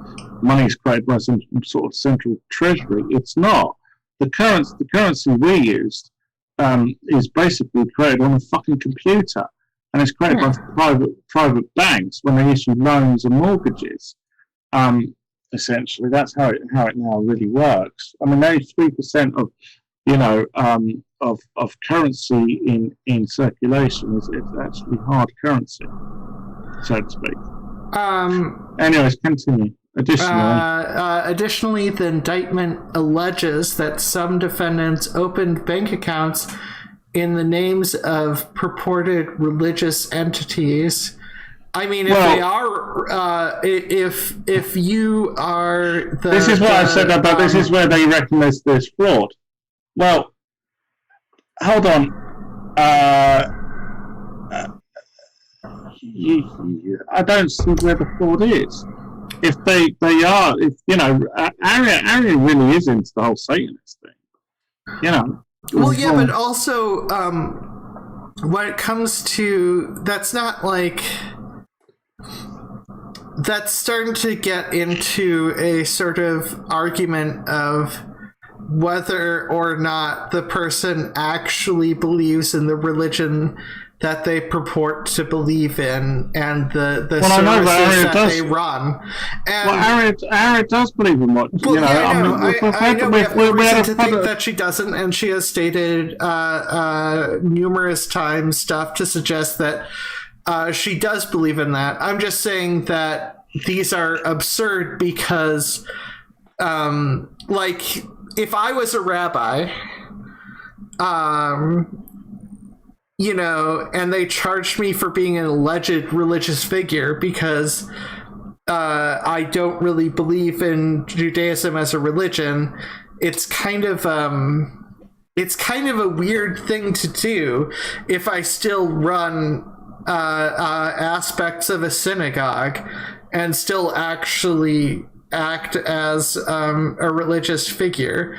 money is created by some sort of central treasury. It's not. The currency we use is basically created on a fucking computer. and it's created by private banks when they issue loans and mortgages. Essentially, that's how it now really works. I mean, only 3% of of currency in circulation is actually hard currency, so to speak. Anyways, continue. Additionally, the indictment alleges that some defendants opened bank accounts in the names of purported religious entities. I mean, if they are, if you are the... This is what I said about this is where they reckon there's fraud. Well, hold on. I don't see where the fraud is. If they are, if Aria really is into the whole Satanist thing, Well, yeah, but also, when it comes to, that's not like, that's starting to get into a sort of argument of whether or not the person actually believes in the religion that they purport to believe in, and the services that they run. And, Aria does believe in what, I know we have no reason to think that she doesn't, and she has stated numerous times stuff to suggest that she does believe in that. I'm just saying that these are absurd because, like, if I was a rabbi, and they charged me for being an alleged religious figure because I don't really believe in Judaism as a religion, it's kind of a weird thing to do if I still run aspects of a synagogue and still actually act as a religious figure.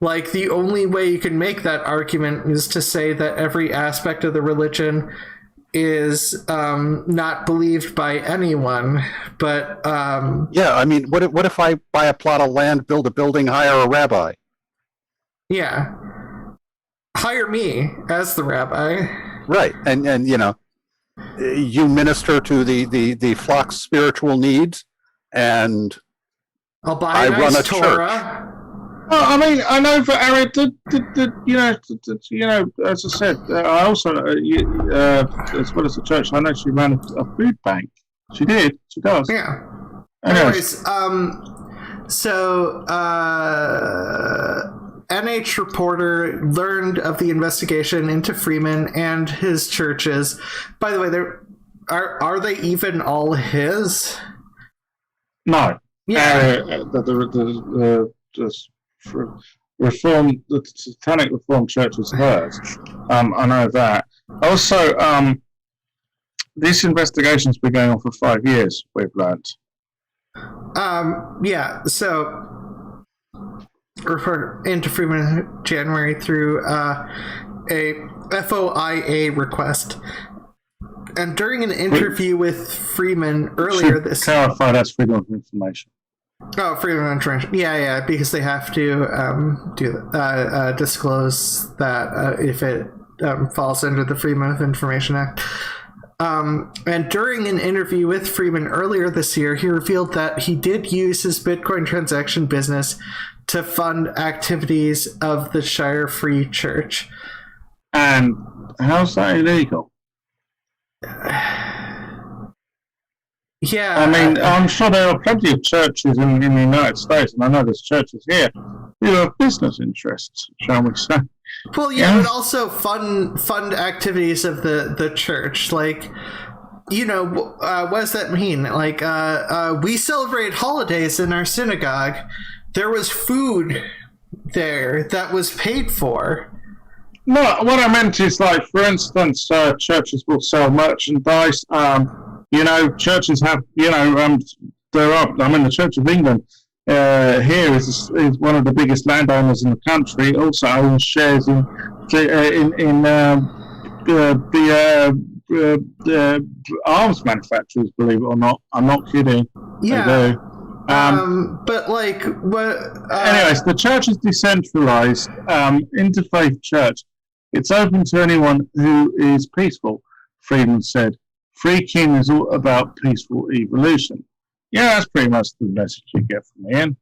Like, the only way you can make that argument is to say that every aspect of the religion is not believed by anyone. But yeah, I mean, what if I buy a plot of land, build a building, hire a rabbi? Yeah, hire me as the rabbi. Right, and you minister to the flock's spiritual needs, and I'll buy a nice Torah. Well, I mean, I know for Aria, as I said, I also, as well as the church, I know she ran a food bank. She did. She does. Yeah. Anyways, so NH reporter learned of the investigation into Freeman and his churches. By the way, are they even all his? No. Yeah. The Satanic Reformed Church is hers. I know that. Also, this investigation's been going on for 5 years, we've learned. Yeah, so refer into Freeman January through a FOIA request. And during an interview with Freeman earlier this... Clarify, that's freedom of information. Oh, freedom of information. Yeah, because they have to disclose that if it falls under the Freedom of Information Act. And during an interview with Freeman earlier this year, he revealed that he did use his Bitcoin transaction business to fund activities of the Shire Free Church. And how's that illegal? Yeah, I mean, I'm sure there are plenty of churches in the United States, and I know there's churches here who have business interests, shall we say. Well, yeah, but also fund activities of the church. Like, what does that mean? Like, we celebrate holidays in our synagogue. There was food there that was paid for. No, what I meant is, like, for instance, churches will sell merchandise. Churches have, there are. I mean, the Church of England here is one of the biggest landowners in the country. Also owns shares in the arms manufacturers. Believe it or not, I'm not kidding. Yeah. They do. But like, what? Anyways, the church is decentralized, interfaith church. It's open to anyone who is peaceful. Freeman said, "Freaking is all about peaceful evolution." Yeah, that's pretty much the message you get from Ian.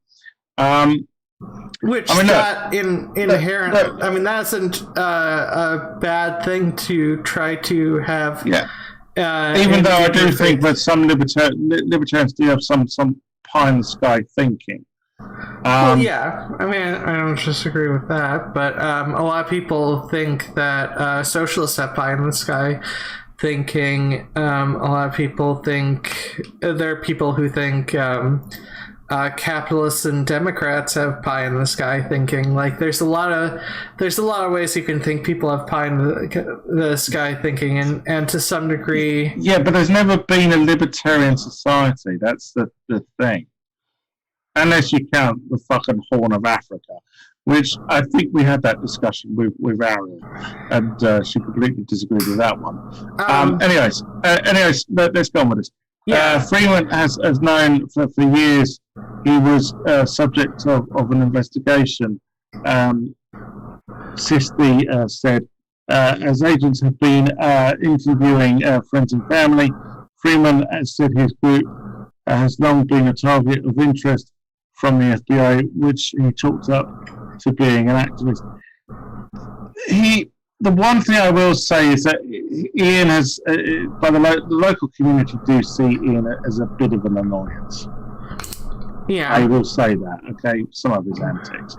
Which that inherent. I mean, that isn't a bad thing to try to have. Yeah. Even though I do think that some libertarians do have some pie in the sky thinking. Well, yeah. I mean, I don't disagree with that, but a lot of people think that socialists have pie in the sky thinking. A lot of people think there are people who think capitalists and Democrats have pie in the sky thinking. Like, there's a lot of ways you can think people have pie in the sky thinking, and to some degree. Yeah, but there's never been a libertarian society. That's the thing. Unless you count the fucking Horn of Africa, which I think we had that discussion with Aria, and she completely disagreed with that one. Anyways, let's go on with this. Yeah. Freeman has known for years. He was subject of an investigation. Christy said, as agents have been interviewing friends and family, Freeman said his group has long been a target of interest from the FBI, which he chalked up to being an activist. The one thing I will say is that Ian has, by the local community do see Ian as a bit of an annoyance. Yeah, I will say that. Okay, some of his antics.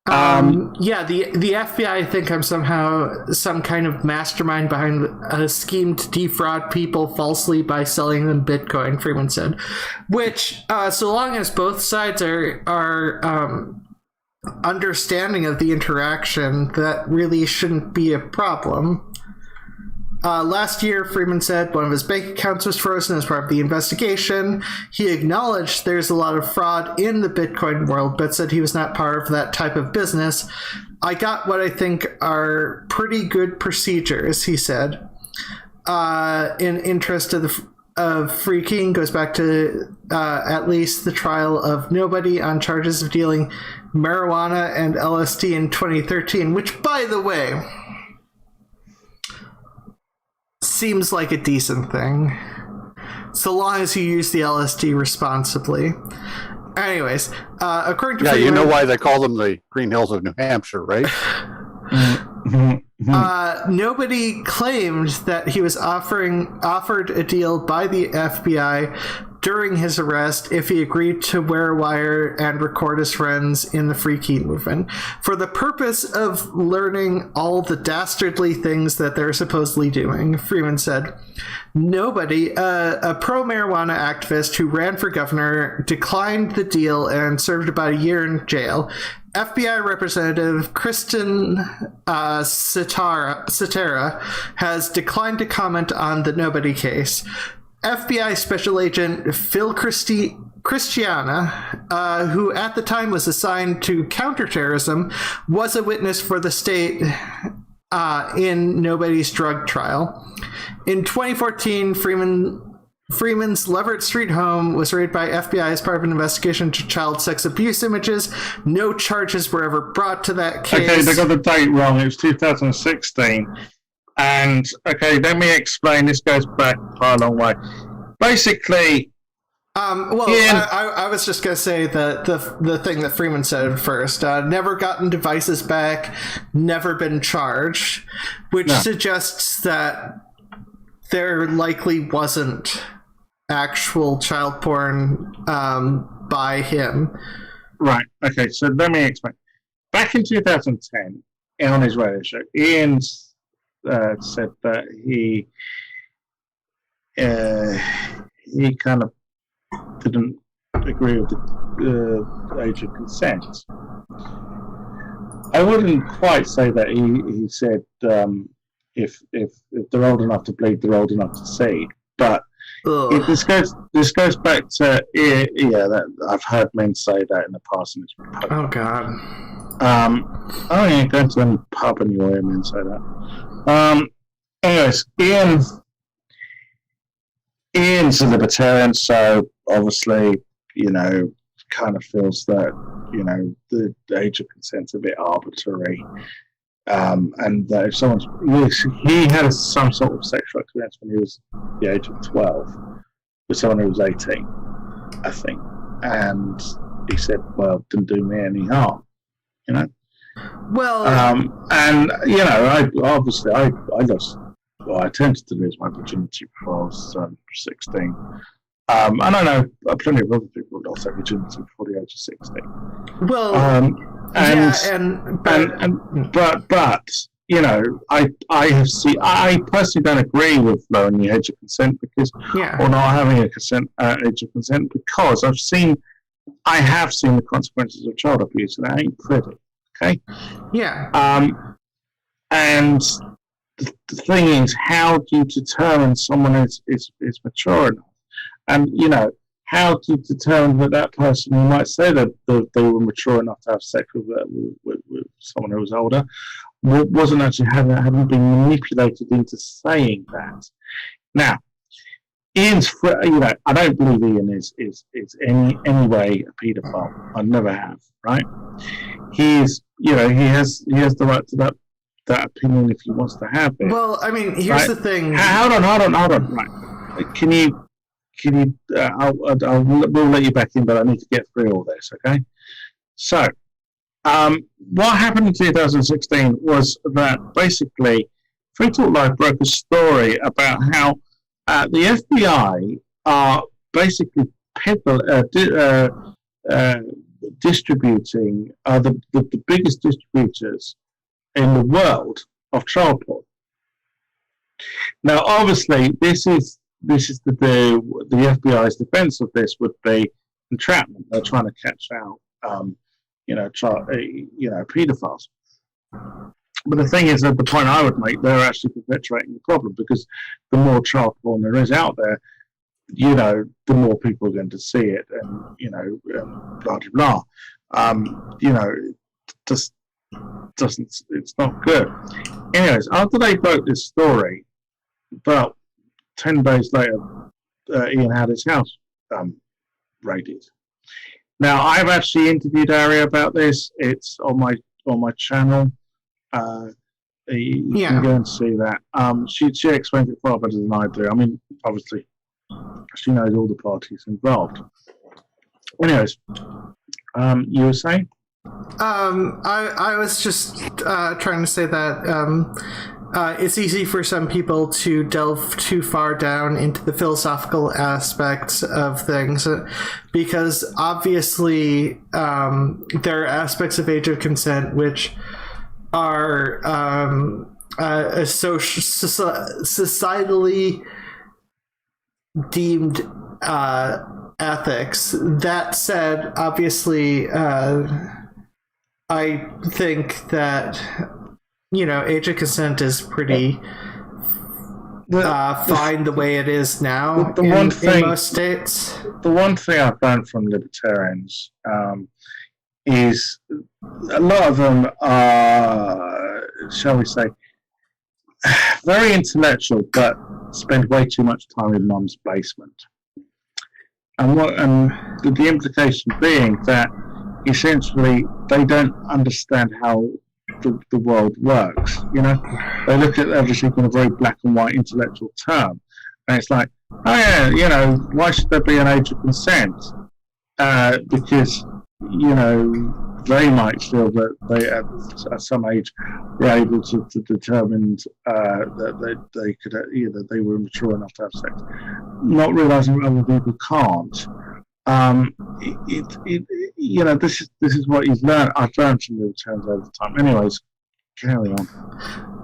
Yeah, the FBI think I'm somehow some kind of mastermind behind a scheme to defraud people falsely by selling them Bitcoin, Freeman said. Which, so long as both sides are understanding of the interaction, that really shouldn't be a problem. Last year, Freeman said one of his bank accounts was frozen as part of the investigation. He acknowledged there's a lot of fraud in the Bitcoin world, but said he was not part of that type of business. I got what I think are pretty good procedures, he said. In interest of Freaking goes back to at least the trial of Nobody on charges of dealing marijuana and LSD in 2013, which, by the way, seems like a decent thing, so long as you use the LSD responsibly. Anyways, according to Freeman, you know why they call them the Green Hills of New Hampshire, right? Nobody claimed that he was offered a deal by the FBI during his arrest if he agreed to wear a wire and record his friends in the Free Key movement for the purpose of learning all the dastardly things that they're supposedly doing, Freeman said. Nobody, a pro-marijuana activist who ran for governor, declined the deal and served about a year in jail. FBI Representative Kristen Cetera has declined to comment on the Nobody case. FBI Special Agent Phil Christiana, who at the time was assigned to counterterrorism, was a witness for the state in Nobody's drug trial. In 2014, Freeman's Leverett Street home was raided by FBI as part of an investigation into child sex abuse images. No charges were ever brought to that case. Okay, they got the date wrong. It was 2016. And, okay, let me explain. This goes back quite a long way. Basically... I was just going to say the thing that Freeman said first. Never gotten devices back, never been charged, which suggests that there likely wasn't actual child porn by him. Right, okay, so let me explain. Back in 2010, on his radio show, Ian said that he kind of didn't agree with the age of consent. I wouldn't quite say that he said if they're old enough to bleed, they're old enough to see. But this goes back to that I've heard men say that in the past. And it's oh God. I ain't going to any pub and you hear men say that. Anyways, Ian's a libertarian, so obviously, kind of feels that, the age of consent's a bit arbitrary. And if he had some sort of sexual experience when he was the age of 12 with someone who was 18, I think, and he said, "Well, didn't do me any harm," you know. Well, and you know, I lost. Well, I attempted to lose my virginity before I was 16. And I know plenty of other people who lost their virginity before the age of 16. Well, but you know, I personally don't agree with lowering the age of consent or not having a age of consent, because I have seen the consequences of child abuse, and that ain't pretty. Okay. Yeah. And the thing is, how do you determine someone is mature enough? And, you know, how do you determine that person, you might say that they were mature enough to have sex with someone who was older, wasn't actually hadn't been manipulated into saying that. Now, Ian's, you know, I don't believe Ian is any way a paedophile. I never have, right? He is, you know, he has the right to that opinion if he wants to have it. Well, I mean, here's the thing. Hold on. Right. Can you? We'll let you back in, but I need to get through all this. Okay. So, what happened in 2016 was that basically, Free Talk Live broke a story about how the FBI are basically distributing the biggest distributors in the world of child porn. Now, obviously, this is the FBI's defense of this would be entrapment. They're trying to catch out, pedophiles. But the thing is that the point I would make, they're actually perpetuating the problem, because the more child porn there is out there, you know, the more people are going to see it, and you know, blah blah blah. You know, just doesn't. It's not good. Anyways, after they broke this story, about 10 days later, Ian had his house raided. Now, I've actually interviewed Aria about this. It's on my channel. You can go and see that. She explains it far better than I do. I mean, obviously, she knows all the parties involved. Anyways, you were saying? I was just trying to say that it's easy for some people to delve too far down into the philosophical aspects of things, because obviously there are aspects of age of consent which are societally deemed ethics. That said, obviously, I think that, you know, age of consent is pretty fine the way it is now in most states. The one thing I've learned from libertarians is a lot of them are, shall we say, very intellectual, but spend way too much time in mum's basement. And the implication being that essentially they don't understand how the world works. You know, they look at everything in a very black and white intellectual term, and it's like, oh yeah, you know, why should there be an age of consent? Because, you know, they might feel that they at some age were able to determine that they could, that they were mature enough to have sex, not realizing that other people can't. You know, this is what I've learned from the returns over time. Anyways, carry on.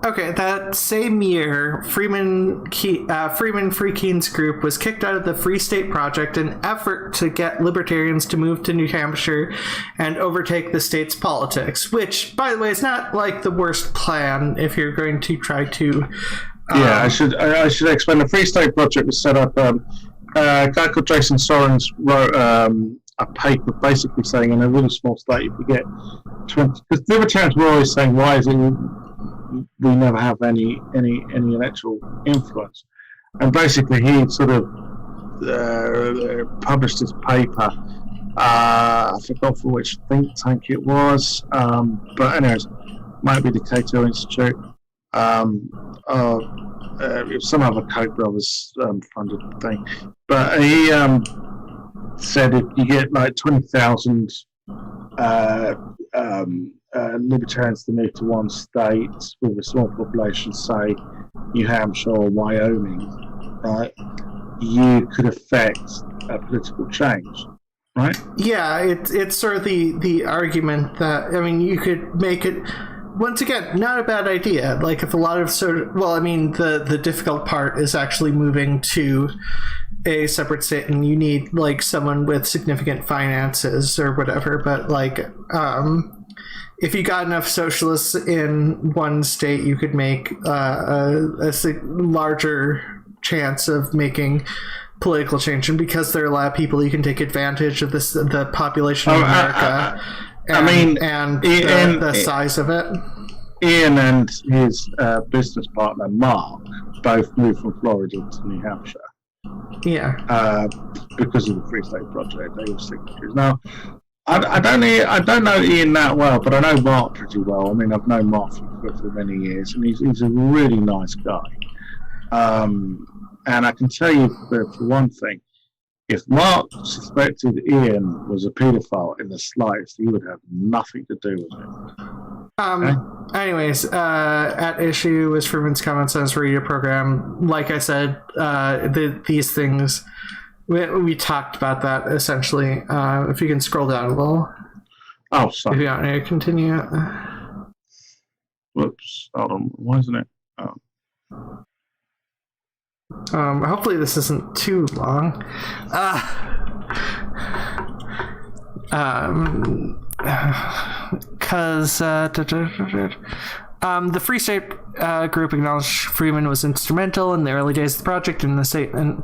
Okay, that same year, Freeman Free Keen's group was kicked out of the Free State Project in an effort to get libertarians to move to New Hampshire and overtake the state's politics, which, by the way, is not like the worst plan if you're going to try to... I should explain. The Free State Project was set up... a guy called Jason Sorens wrote a paper basically saying in a really small state you could get 20, because libertarians were always saying, why is it we never have any electoral influence? And basically he sort of published this paper, I forgot for which think tank it was, but anyways, might be the Cato Institute, some other Koch brothers funded thing. But he said if you get like 20,000 libertarians to move to one state with a small population, say New Hampshire or Wyoming, right, you could affect political change, right? Yeah, it's sort of the argument that, I mean, you could make it, once again, not a bad idea. Like, if a lot of the difficult part is actually moving to a separate state, and you need, like, someone with significant finances or whatever, but, like, if you got enough socialists in one state, you could make a larger chance of making political change. And because there are a lot of people, you can take advantage of the population of America and the size of it. Ian and his business partner Mark both moved from Florida to New Hampshire. Yeah. Because of the Free State Project, they were signatories. Now, I don't know Ian that well, but I know Mark pretty well. I mean, I've known Mark for many years, and he's a really nice guy. And I can tell you for one thing, if Mark suspected Ian was a paedophile in the slightest, he would have nothing to do with it. Okay? Anyways, at issue was Freeman's Common Sense Radio program. Like I said, these things, we talked about that essentially. If you can scroll down a little. Oh, sorry. If you want to continue. Whoops. Hold on. Why isn't it? Oh. Hopefully this isn't too long. Because the Free State group acknowledged Freeman was instrumental in the early days of the project, in the statement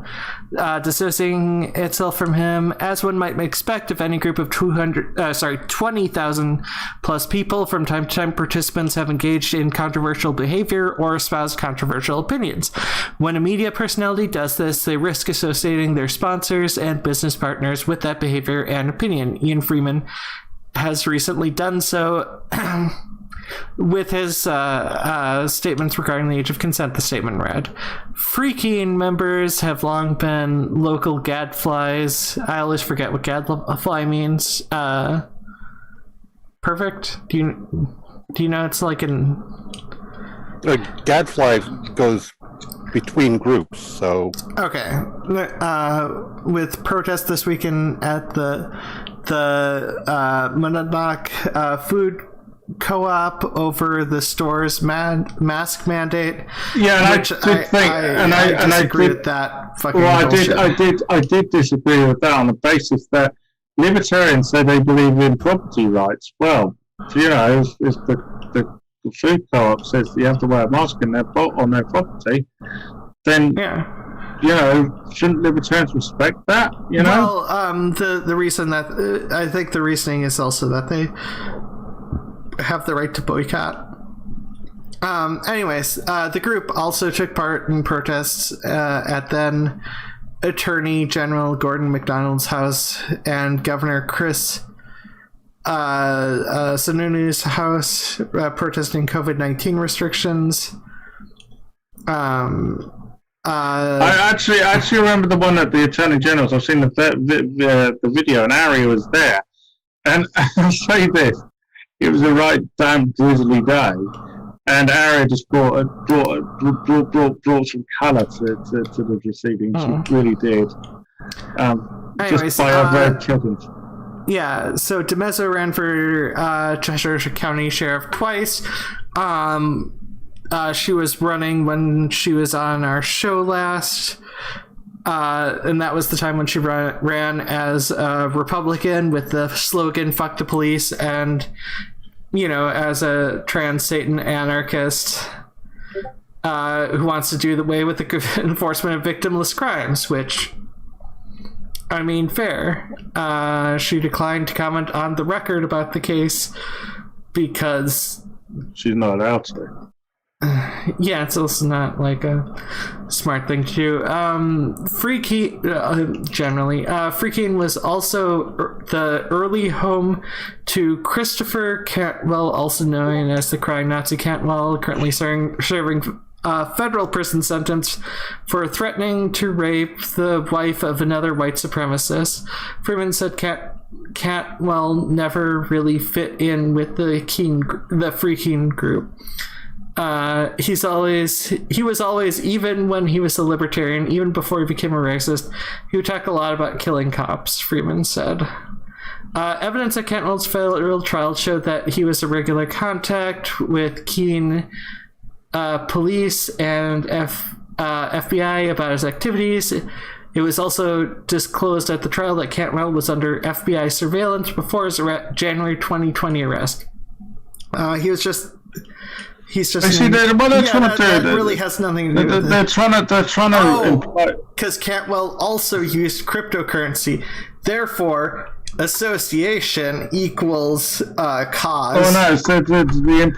dissociating itself from him, as one might expect if any group of 20,000 plus people. From time to time, participants have engaged in controversial behavior or espoused controversial opinions. When a media personality does this, they risk associating their sponsors and business partners with that behavior and opinion. Ian Freeman has recently done so with his statements regarding the age of consent. The statement read, Freaking members have long been local gadflies. I always forget what gadfly means. Perfect? Do you know it's like an... gadfly goes between groups, so... Okay. With protests this weekend at the Monadnock food co-op over the store's mask mandate. Yeah, and I disagree with that fucking bullshit. I did disagree with that on the basis that libertarians say they believe in property rights. Well, you know, if the food co-op says you have to wear a mask on their property, then you know, shouldn't libertarians respect that? You know, well, the reason that I think the reasoning is also that they have the right to boycott. Anyways, the group also took part in protests at then Attorney General Gordon MacDonald's house and Governor Chris Sununu's house, protesting COVID-19 restrictions. I actually remember the one at the Attorney General's. I've seen the video, and Aria was there. And I'll say this. It was a right damn drizzly day, and Aria just brought some colour to the proceedings. She really did. Anyways, just by our very presence. Yeah, so DiMezzo ran for Cheshire County Sheriff twice. She was running when she was on our show last. And that was the time when she ran as a Republican with the slogan "Fuck the police," and, you know, as a trans Satan anarchist who wants to do away with the enforcement of victimless crimes, which, I mean, fair. She declined to comment on the record about the case because she's not allowed to. Yeah, it's also not like a smart thing to do. Freaking was also the early home to Christopher Cantwell, also known as the Crying Nazi Cantwell, currently serving federal prison sentence for threatening to rape the wife of another white supremacist. Freeman said Cantwell never really fit in with the Freaking group. He was always, even when he was a libertarian, even before he became a racist, he would talk a lot about killing cops, Freeman said. Evidence at Cantwell's federal trial showed that he was a regular contact with Keene police and FBI about his activities. It was also disclosed at the trial that Cantwell was under FBI surveillance before his January 2020 arrest. He's just. That really has nothing to do with it. They're trying to imply, because Cantwell also used cryptocurrency. Therefore, association equals cause. Oh no! So they're trying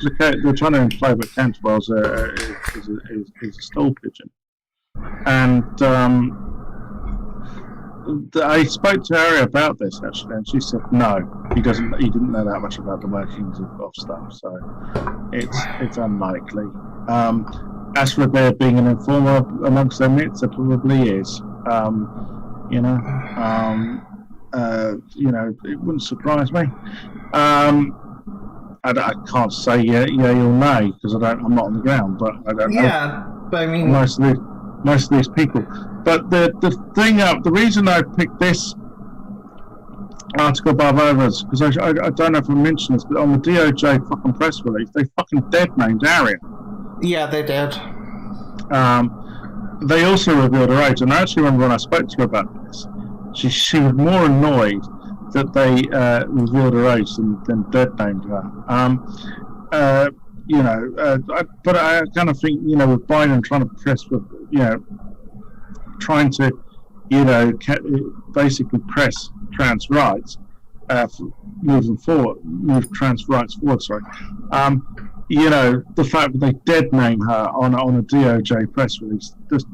to imply that Cantwell's is a stool pigeon, and I spoke to Aria about this actually, and she said no, he didn't know that much about the workings of stuff, so it's unlikely. As for there being an informer amongst their midst, there probably is. It wouldn't surprise me. I can't say yeah or no because I'm not on the ground, but I don't know. Yeah, but I mean most of these people. But the reason I picked this article above others, because I don't know if I mentioned this, but on the DOJ fucking press release, they fucking dead named Aria. Yeah, they did. They also revealed her age, and I actually remember when I spoke to her about this, she was more annoyed that they revealed her age than dead named her. But I kind of think, with Biden trying to press for, trying to, basically press trans rights, move trans rights forward. Sorry, the fact that they dead name her on a DOJ press release just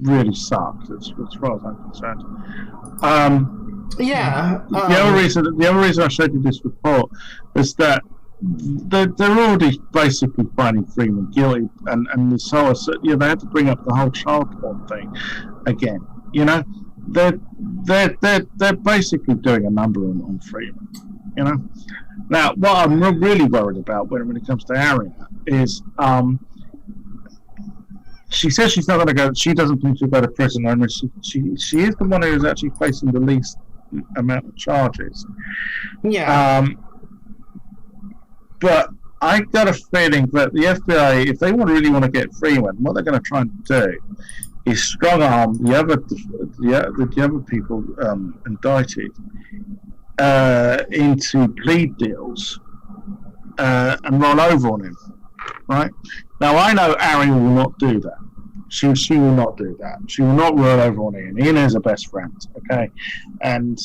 really sucks, as far as I'm concerned. The other reason I showed you this report is that they're already basically finding Freeman guilty, and this whole they had to bring up the whole child porn thing again. They're basically doing a number on Freeman. Now what I'm really worried about when it comes to Aria is she says she's not going to go. She doesn't think she'll go to prison, and she is the one who is actually facing the least amount of charges. Yeah. But I got a feeling that the FBI, if they really want to get Freeman, what they're going to try and do is strong arm the other people indicted into plea deals and roll over on him. Right now, I know Aria will not do that. She will not do that. She will not roll over on Ian. Ian is her best friend, okay, and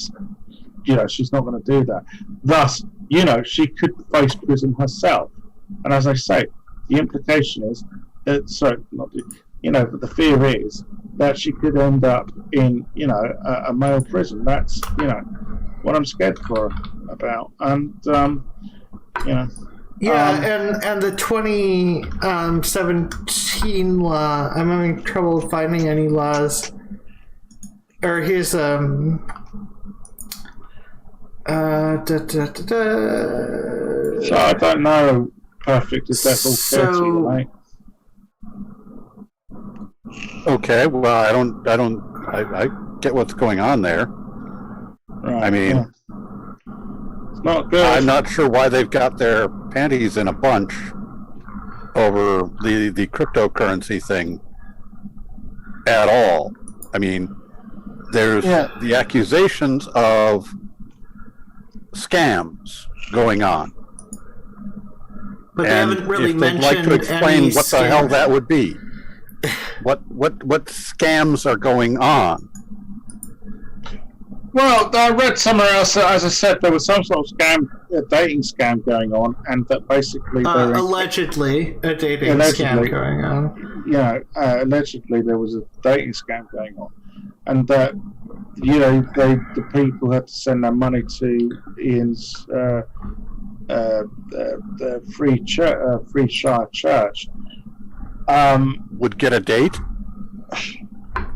she's not going to do that. Thus, she could face prison herself. And as I say, the implication is that, but the fear is that she could end up in, a male prison. That's, what I'm scared for about. And, Yeah, and the 2017 law, I'm having trouble finding any laws. Or here's, So I don't know, Perfict, if that's all fair to you, mate. Okay, well, I get what's going on there. Right, I mean, it's not good. I'm not sure why they've got their panties in a bunch over the cryptocurrency thing at all. I mean, there's the accusations of scams going on. But they haven't really mentioned like to explain any what the hell that would be. What scams are going on? Well, I read somewhere else, as I said, there was some sort of scam a dating scam going on, and that basically allegedly a dating scam going on. Yeah, allegedly there was a dating scam going on, and that the people had to send their money to Ian's the free Shire Church. Would get a date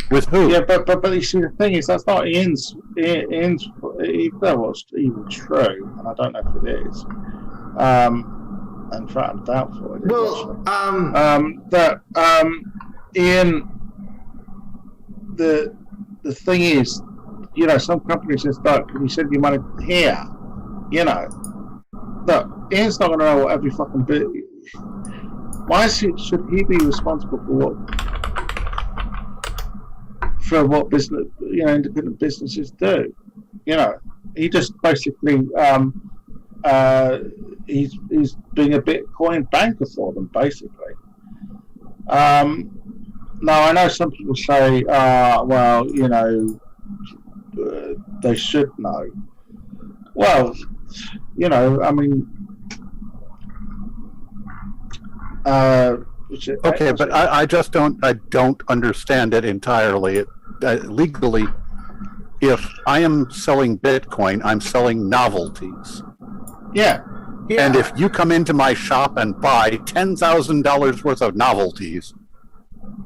with who? Yeah, but you see, the thing is, that's not Ian's. That was even true, and I don't know if it is. In fact, I'm doubtful it is. Well, Ian. The thing is, some companies just don't. You send your money here, Look, Ian's not going to know what every fucking bit. Why should he be responsible for what business, independent businesses do? He just basically he's being a Bitcoin banker for them, basically. Now I know some people say, they should know. Well, I mean. Okay, but I just don't understand it entirely. Legally, if I am selling Bitcoin, I'm selling novelties. Yeah. And if you come into my shop and buy $10,000 worth of novelties,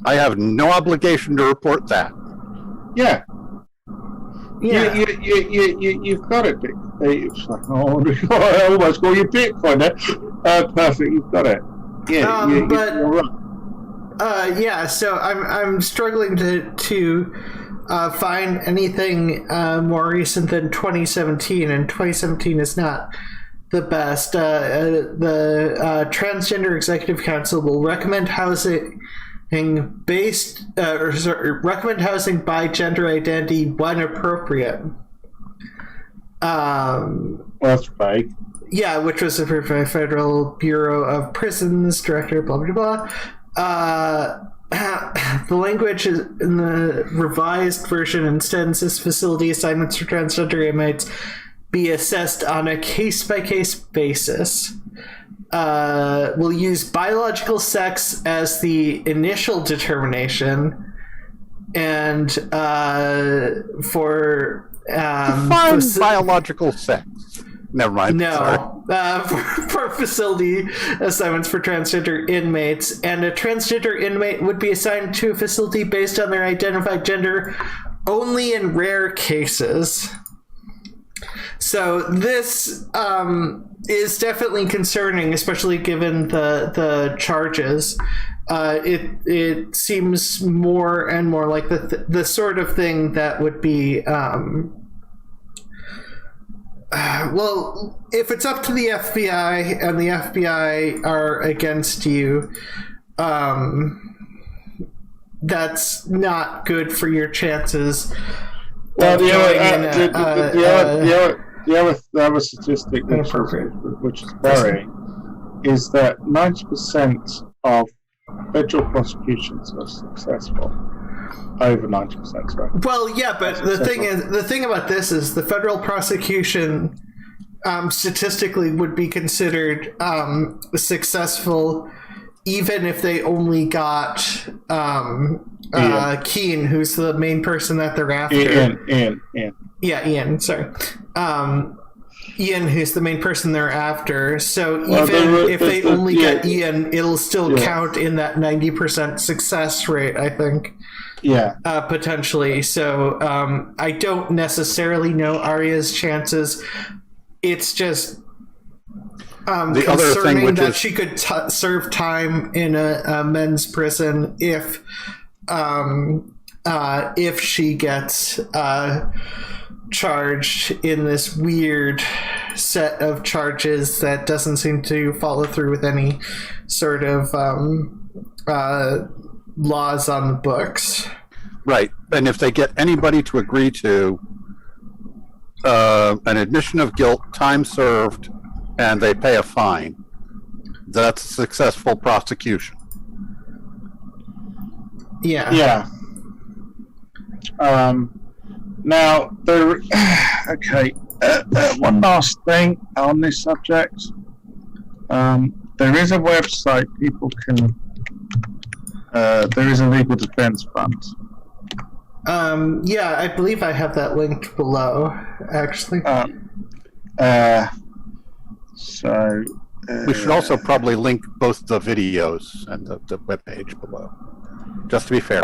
I have no obligation to report that. Yeah. You've got it. I almost call you Bitcoin there. Perfect, you've got it. Yeah, you're right. So I'm struggling to find anything more recent than 2017, and 2017 is not the best. The Transgender Executive Council will recommend housing recommend housing by gender identity when appropriate. That's vague. Yeah, which was approved by Federal Bureau of Prisons Director, blah, blah, blah. The language is in the revised version instead says facility assignments for transgender inmates be assessed on a case-by-case basis. We'll use biological sex as the initial determination, and for define biological sex. Never mind. No, for facility assignments for transgender inmates, and a transgender inmate would be assigned to a facility based on their identified gender only in rare cases. So this is definitely concerning, especially given the charges. It seems more and more like the sort of thing that would be well, if it's up to the FBI and the FBI are against you, that's not good for your chances. Well, the other statistic which is worrying is that 90% of federal prosecutions are successful. Over 90%, sorry. Well, yeah, but the thing about this is the federal prosecution statistically would be considered successful, even if they only got Keen, who's the main person that they're after. Ian. Yeah, Ian. Sorry. Ian, who's the main person they're after. So even if they only get Ian, it'll still count in that 90% success rate, I think. Yeah. Potentially. So I don't necessarily know Aria's chances. It's just the other thing, which that is she could serve time in a men's prison if she gets charged in this weird set of charges that doesn't seem to follow through with any sort of laws on the books. Right. And if they get anybody to agree to an admission of guilt, time served, and they pay a fine, that's a successful prosecution. Yeah. Yeah. Now, okay. One last thing on this subject. There is a website people can. There is a legal defense fund. Yeah, I believe I have that linked below, actually. We should also probably link both the videos and the webpage below, just to be fair.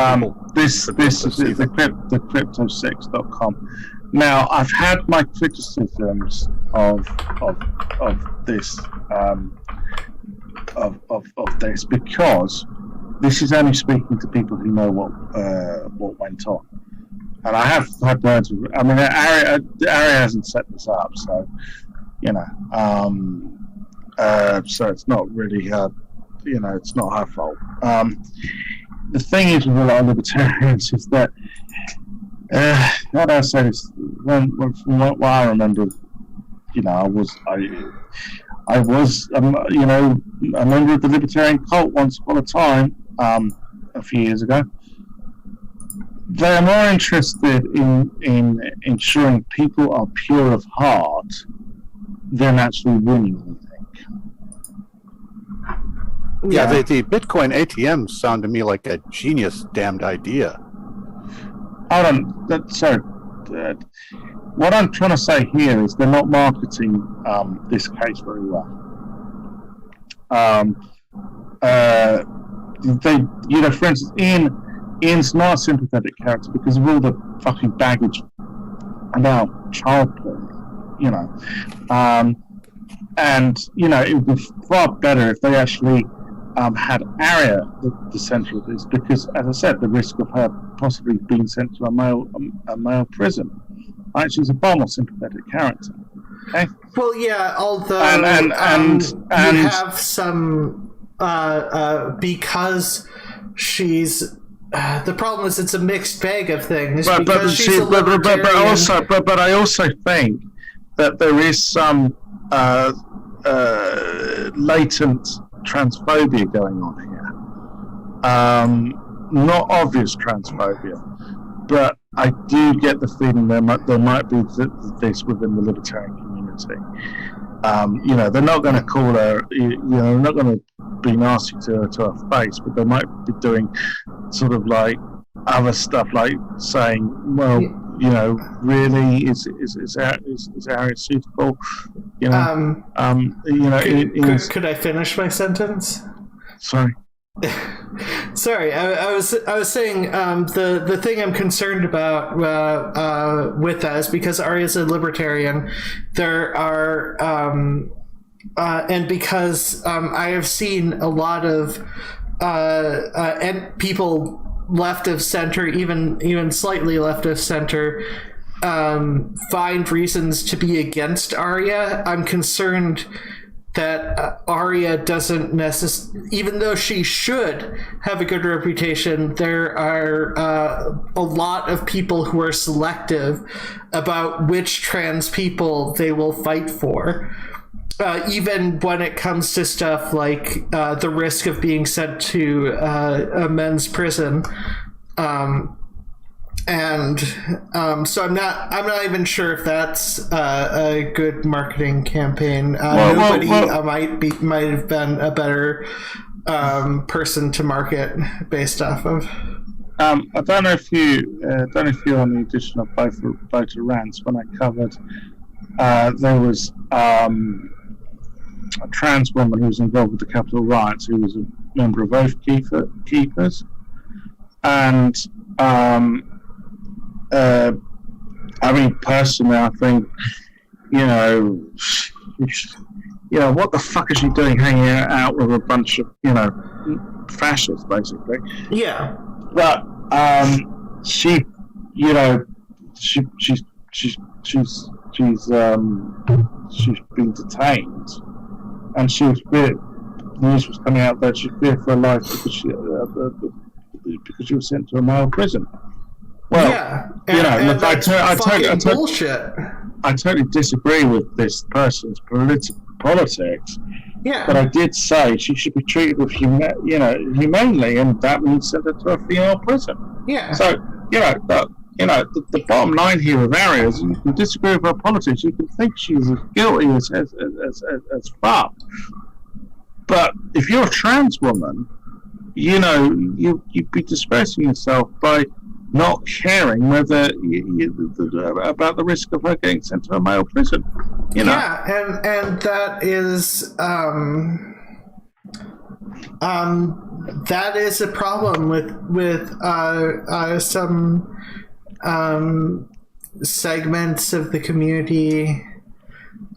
This is the crypto6.com. Now, I've had my criticisms of this this because this is only speaking to people who know what went on, and I have had words with. I mean, Aria hasn't set this up, so you know. So it's not really her, it's not her fault. The thing is with a lot of libertarians is that, how do I say this? From what I remember, I was a member of the libertarian cult once upon a time, a few years ago. They are more interested in ensuring people are pure of heart than actually winning anything. Yeah, the Bitcoin ATMs sound to me like a genius damned idea. Hold on. What I'm trying to say here is they're not marketing this case very well. For instance, Ian's not a sympathetic character because of all the fucking baggage about child porn, and it would be far better if they actually had Aria the centre of this, because, as I said, the risk of her possibly being sent to a male prison. She's a far more sympathetic character. Okay? Well, yeah, although you have some because she's. The problem is it's a mixed bag of things. But I also think that there is some latent transphobia going on here. Not obvious transphobia, but I do get the feeling there might be this within the libertarian community. They're not going to call her, they're not going to be nasty to her face, but they might be doing sort of like other stuff, like saying, well, really, is Aria suitable? Could I finish my sentence? Sorry. Sorry, I was saying the thing I'm concerned about with that is because Aria's a libertarian. There are and because I have seen a lot of and people left of center, even slightly left of center, find reasons to be against Aria. I'm concerned that Aria doesn't necessarily, even though she should have a good reputation, there are a lot of people who are selective about which trans people they will fight for. Even when it comes to stuff like the risk of being sent to a men's prison. So I'm not even sure if that's a good marketing campaign. Nobody might have been a better person to market based off of. I don't know if you on the edition of both rants when I covered there was a trans woman who was involved with the Capitol riots, who was a member of Oath Keepers, and personally, I think, what the fuck is she doing hanging out with a bunch of, fascists, basically? Yeah. But she's been detained, and she was news was coming out that she feared for her life because she was sent to a male prison. Well, yeah, look, I totally disagree with this person's politics. Yeah. But I did say she should be treated with humanely, and that means sent her to a female prison. Yeah. So, you know, the bottom line here of Aria is you can disagree with her politics, you can think she's as guilty as fuck. But if you're a trans woman, you know, you'd be disgracing yourself by not caring whether about the risk of her getting sent to a male prison. You know? Yeah, and that is a problem with some segments of the community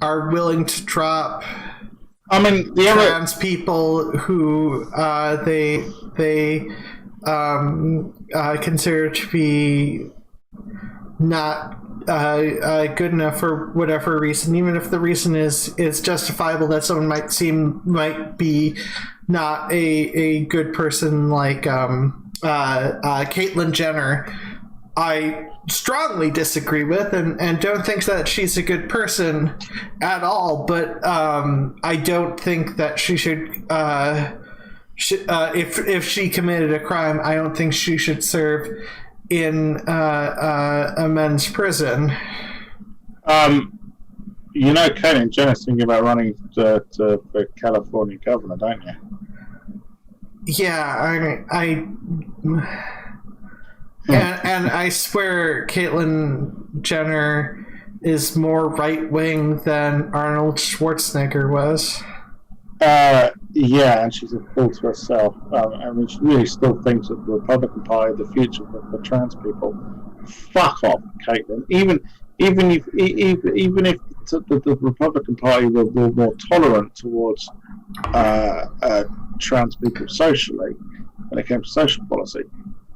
are willing to drop. I mean, the trans people who they consider to be not good enough for whatever reason, even if the reason is justifiable, that someone might be not a good person, like Caitlyn Jenner. I strongly disagree with and don't think that she's a good person at all, but I don't think that she should if she committed a crime, I don't think she should serve in a men's prison. You know, Caitlyn Jenner's thinking about running for California governor, don't you? Yeah, and I swear Caitlyn Jenner is more right-wing than Arnold Schwarzenegger was. Yeah, and she's a fool to herself. I mean, she really still thinks that the Republican Party is the future for trans people. Fuck off, Caitlyn. Even if the Republican Party were more tolerant towards trans people socially, when it came to social policy,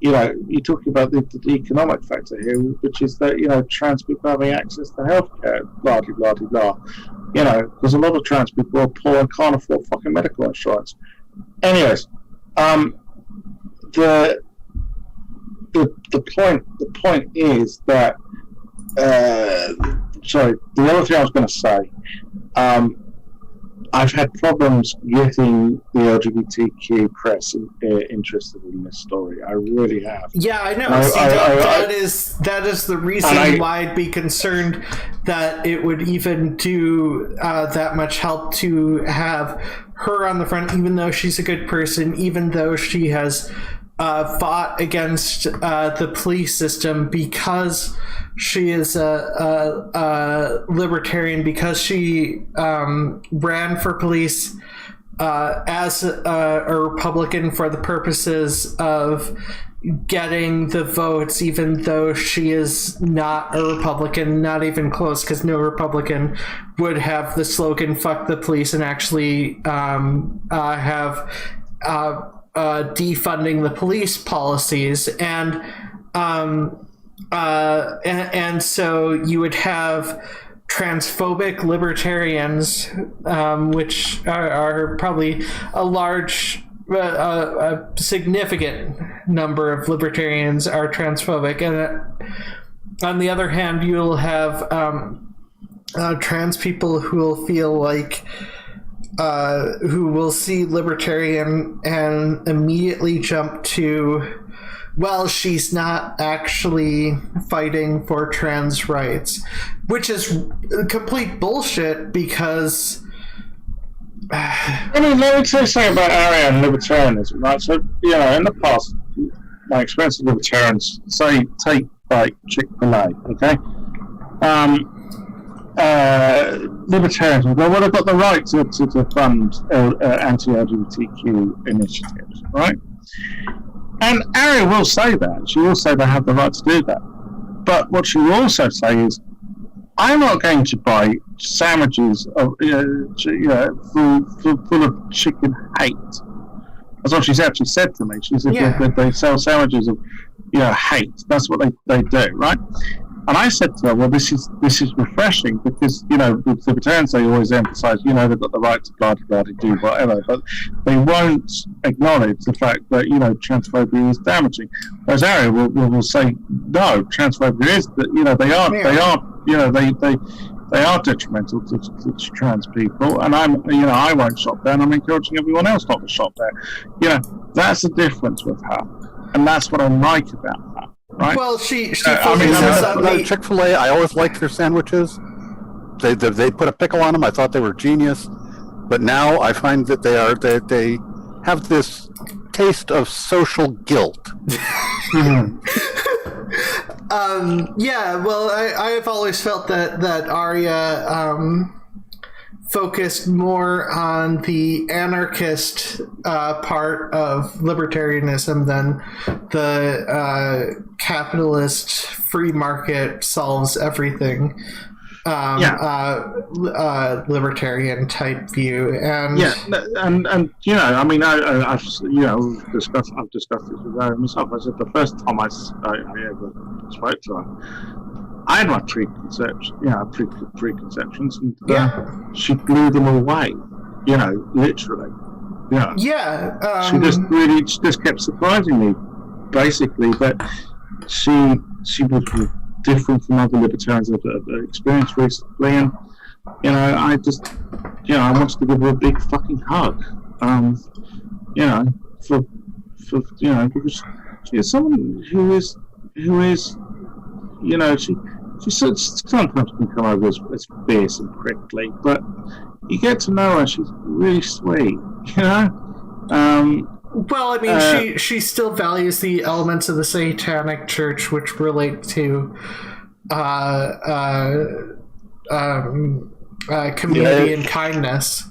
you know, you're talking about the economic factor here, which is that, you know, trans people having access to healthcare, blah, blah, blah, blah. You know, because a lot of trans people are poor and can't afford fucking medical insurance. Anyways, the point is that the other thing I was going to say, I've had problems getting the LGBTQ press interested in this story. I really have. Yeah, I know. That is the reason why I'd be concerned that it would even do that much help to have her on the front, even though she's a good person, even though she has fought against the police system, because she is a libertarian, because she ran for police as a Republican for the purposes of getting the votes, even though she is not a Republican, not even close, because no Republican would have the slogan "fuck the police" and actually have defunding the police policies, and so you would have transphobic libertarians, which are probably a significant number of libertarians are transphobic, and on the other hand, you'll have trans people who will feel like who will see libertarian and immediately jump to, well, she's not actually fighting for trans rights, which is complete bullshit, because I mean, let me tell you something about Aria and libertarianism, right? So, you know, in the past, my experience with libertarians, say, take like Chick-fil-A, okay? Libertarians will go, well, I've got the right to fund anti-LGBTQ initiatives, right? And Aria will say that. She will say they have the right to do that. But what she will also say is, I'm not going to buy sandwiches of, full of chicken hate. That's what she's actually said to me. She said that they sell sandwiches of, hate. That's what they do, right? And I said to her, well, this is refreshing, because, with libertarians, they always emphasize, they've got the right to blah, do whatever, but they won't acknowledge the fact that, transphobia is damaging. Whereas Aria will say, no, transphobia is, that, they are detrimental to trans people, and I won't shop there, and I'm encouraging everyone else not to shop there. That's the difference with her, and that's what I like about her. right? Well, she Chick-fil-A, I always liked their sandwiches. They put a pickle on them. I thought they were genius. But now I find that they have this taste of social guilt. Yeah, well, I've always felt that Aria focused more on the anarchist part of libertarianism than the capitalist free market solves everything libertarian type view. And and you know, I mean, I've discussed this with Aria myself. I said the first time I ever spoke to her, I had my preconceptions, and she blew them away. You know, literally. Yeah. She just kept surprising me, basically. But she was different from other libertarians I've experienced recently, and you know, I just, you know, I wanted to give her a big fucking hug. You know, for you know, because she is someone who is, you know, she sometimes can come over as fierce and prickly, but you get to know her, she's really sweet, you know? Well, I mean, she still values the elements of the Satanic Church which relate to community and kindness.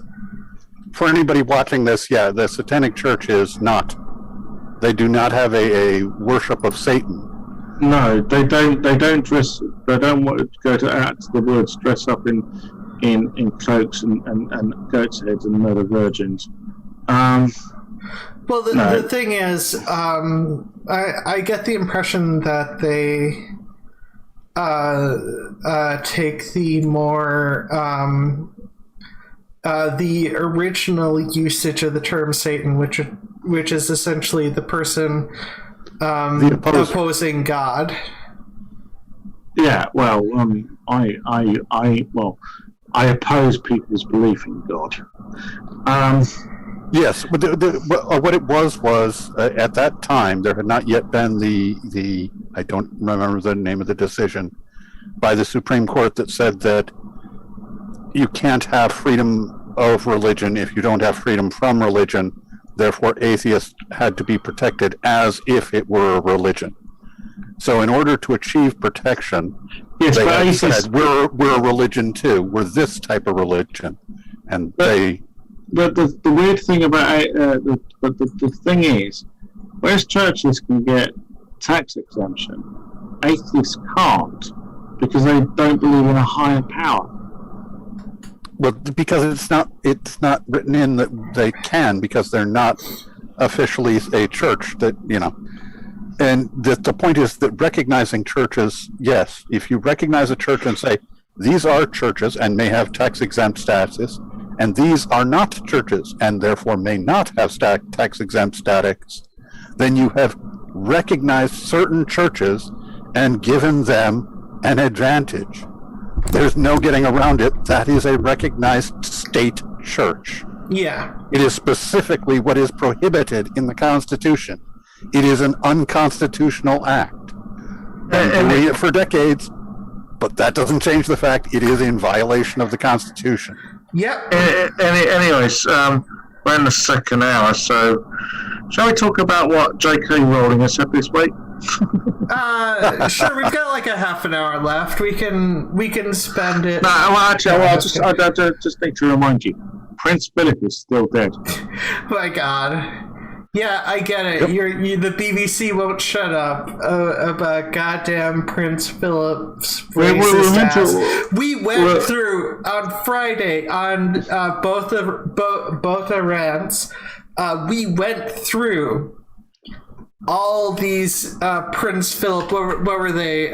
For anybody watching this, the Satanic Church is not. They do not have a worship of Satan. No, they don't dress. They don't want to go out to the woods, dress up in cloaks and goats' heads and murder virgins. Well, the thing is, I get the impression that they take the more the original usage of the term Satan, which is essentially the person opposing God. Yeah, well, I oppose people's belief in God. Yes, but what it was at that time there had not yet been the I don't remember the name of the decision by the Supreme Court that said that you can't have freedom of religion if you don't have freedom from religion. Therefore, atheists had to be protected as if it were a religion. So, in order to achieve protection, they had said, "We're a religion too. We're this type of religion," and they. But the weird thing about the thing is, whereas churches can get tax exemption, atheists can't because they don't believe in a higher power. Well, because it's not written in that they can, because they're not officially a church. That and the point is that recognizing churches, yes, if you recognize a church and say these are churches and may have tax exempt status, and these are not churches and therefore may not have tax exempt status, then you have recognized certain churches and given them an advantage. There's no getting around it. That is a recognized state church. Yeah. It is specifically what is prohibited in the Constitution. It is an unconstitutional act. And doing it for decades, but that doesn't change the fact it is in violation of the Constitution. Yep. Anyways, we're in the second hour, so shall we talk about what J.K. Rowling has said this week? Sure. We've got like a half an hour left. We can spend it. No, I just need to remind you, Prince Philip is still dead. My God. Yeah, I get it. Yep. The BBC won't shut up about goddamn Prince Philip's racist ass. We went through on Friday on both the rants. We went through all these Prince Philip. What were they? His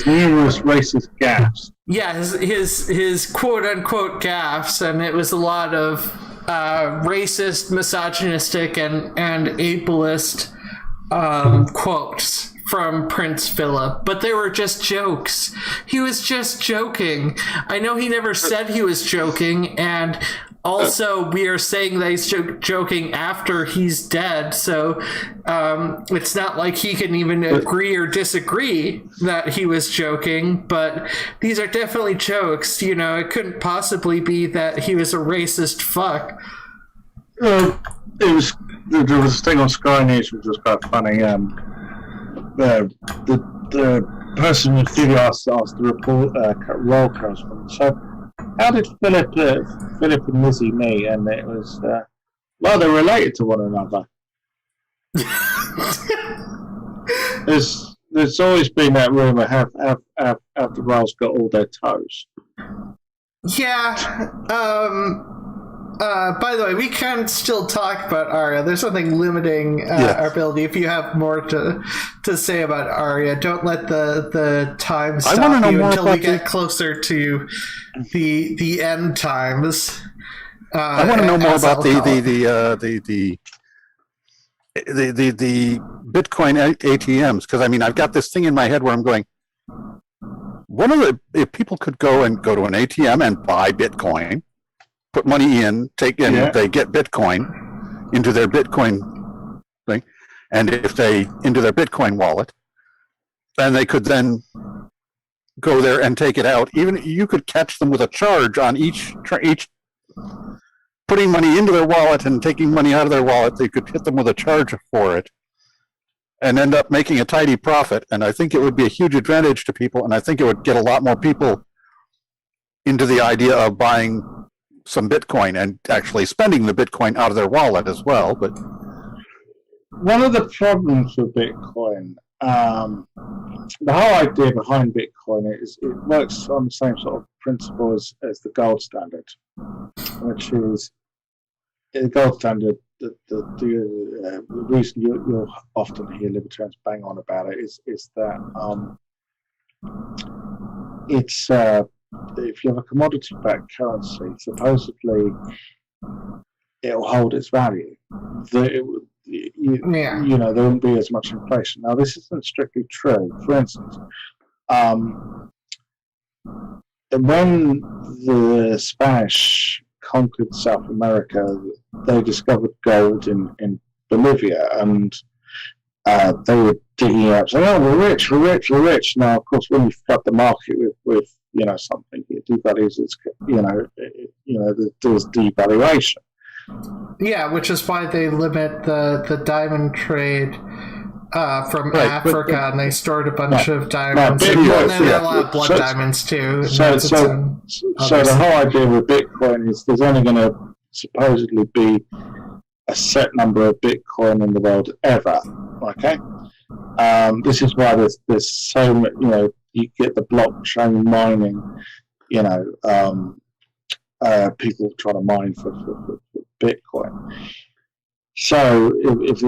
numerous racist gaffes. Yeah, his quote unquote gaffes, and it was a lot of racist, misogynistic, and ableist quotes from Prince Philip, but they were just jokes. He was just joking. I know he never said he was joking, and Also, we are saying that he's joking after he's dead, so it's not like he can even agree or disagree that he was joking, but these are definitely jokes. You know, it couldn't possibly be that he was a racist fuck. There was a thing on Sky News which was quite funny. The person in the studio asked the report roll correspondent, so how did Philip and Lizzie meet? And it was well, they're related to one another. There's always been that rumor. Have the Rolls got all their toes? Yeah. By the way, we can still talk about Aria. There's something limiting our ability. If you have more to say about Aria, don't let the time stop you until we get closer to the end times. I want to know more about the Bitcoin ATMs, because I mean I've got this thing in my head where I'm going. If people could go to an ATM and buy Bitcoin, put money in, they get Bitcoin into their Bitcoin thing, and if they into their Bitcoin wallet, then they could then go there and take it out. Even you could catch them with a charge on each putting money into their wallet and taking money out of their wallet. They could hit them with a charge for it and end up making a tidy profit. And I think it would be a huge advantage to people, and I think it would get a lot more people into the idea of buying some Bitcoin and actually spending the Bitcoin out of their wallet as well. But one of the problems with Bitcoin, the whole idea behind Bitcoin is it works on the same sort of principle as the gold standard, which is the gold standard. The reason you'll often hear libertarians bang on about it is that it's if you have a commodity-backed currency, supposedly it'll hold its value. You know, there won't be as much inflation. Now, this isn't strictly true. For instance, when the Spanish conquered South America, they discovered gold in Bolivia, and they were digging out, saying, "Oh, we're rich." Now, of course, when you flood the market with something, it devalues. It's there's devaluation. Yeah, which is why they limit the diamond trade from Africa, and they stored a bunch of diamonds. And then a lot of blood diamonds too. So the whole idea with Bitcoin is there's only going to supposedly be a set number of Bitcoin in the world ever. Okay, this is why there's so much. You get the blockchain mining. People trying to mine for Bitcoin. So if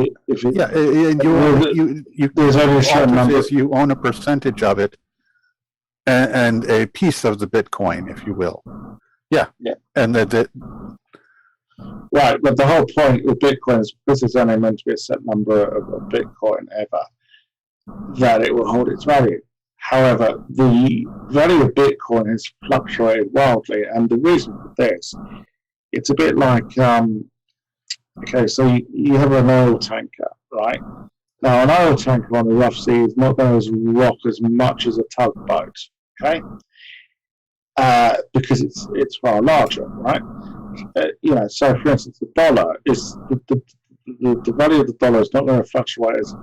there's only a certain number. If you own a percentage of it and a piece of the Bitcoin, if you will. Yeah. And right, but the whole point with Bitcoin is because it's only meant to be a set number of Bitcoin ever, that it will hold its value. However, the value of Bitcoin has fluctuated wildly, and the reason for this, it's a bit like, okay, so you have an oil tanker, right? Now, an oil tanker on the rough sea is not going to rock as much as a tugboat, okay? Because it's far larger, right? So for instance, the dollar is the value of the dollar is not going to fluctuate as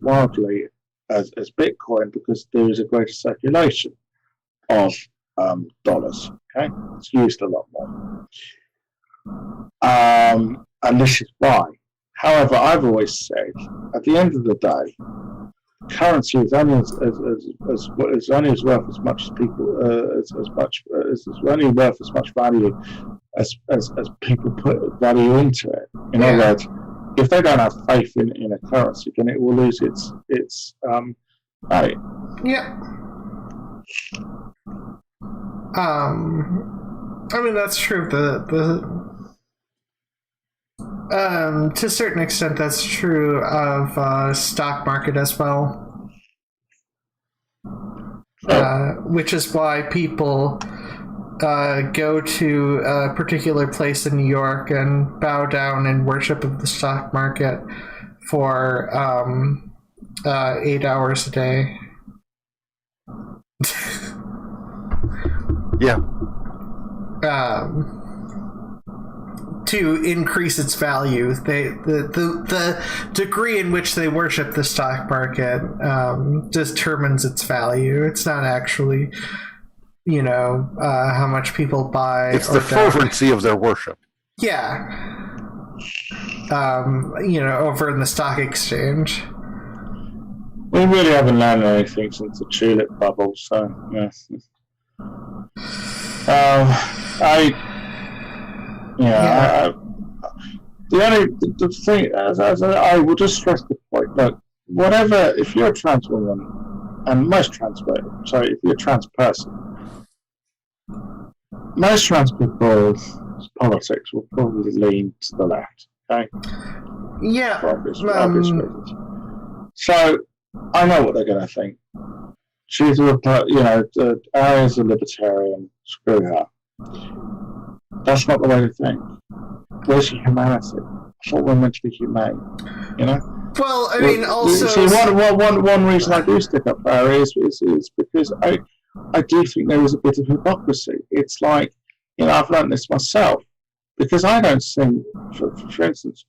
wildly as Bitcoin because there is a greater circulation of dollars. Okay, it's used a lot more, and this is why. However, I've always said at the end of the day, currency is only is only worth as much as people is only worth as much value as people put value into it. In other words, if they don't have faith in a currency, then it will lose its value. Yeah. I mean that's true. To a certain extent, that's true of stock market as well. Which is why people go to a particular place in New York and bow down in worship of the stock market for 8 hours a day. Yeah. To increase its value. The degree in which they worship the stock market determines its value. It's not actually, how much people buy. It's the fervency of their worship. Yeah. Over in the stock exchange. We really haven't learned anything since the tulip bubble, so yes. The thing, as I will just stress the point, look, whatever, if you're a trans woman, and most trans women, sorry, if you're a trans person, most trans people's politics will probably lean to the left, okay? Yeah. For obvious reasons. So, I know what they're going to think. She's Aria's a libertarian, screw her. That's not the way to think. Where's your humanity? I thought we're meant to be humane, Well, I mean, also... See, one reason I do stick up for Aria is because I do think there is a bit of hypocrisy. It's like, I've learned this myself, because I don't think, for instance,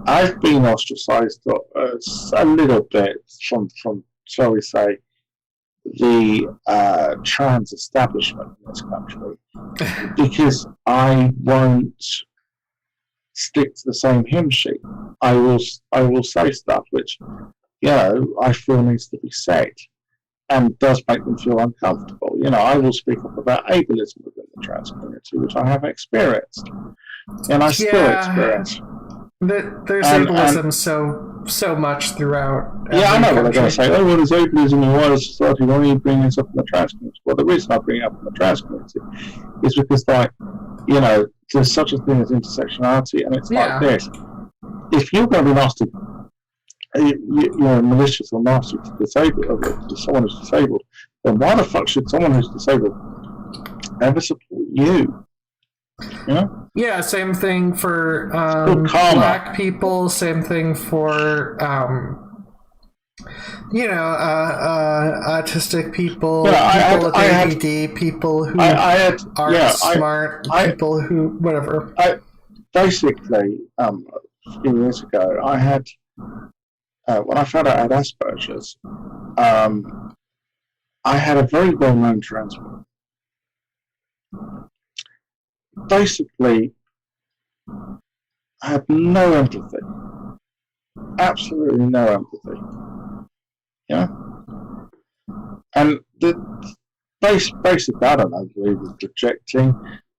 I've been ostracized a little bit from shall we say, the trans establishment in this country, because I won't stick to the same hymn sheet. I will say stuff which, I feel needs to be said, and does make them feel uncomfortable. I will speak up about ableism within the trans community, which I have experienced, and I still experience. There's ableism so much throughout. Yeah, I know what they're going to say. Oh, well, there's ableism in the wider society. Why are you bringing this up in the trans community? Well, the reason I bring it up in the trans community is because, there's such a thing as intersectionality, and it's like this. If you're going to be nasty, malicious or nasty to someone who's disabled, then why the fuck should someone who's disabled ever support you? Yeah, same thing for black people, same thing for autistic people, people with ADD, people who are smart, people who whatever. Basically, a few years ago, I had when I found out I had Asperger's, I had a very well-known trans woman. Basically, I had no empathy. Absolutely no empathy. And the basic I don't know, believe is projecting.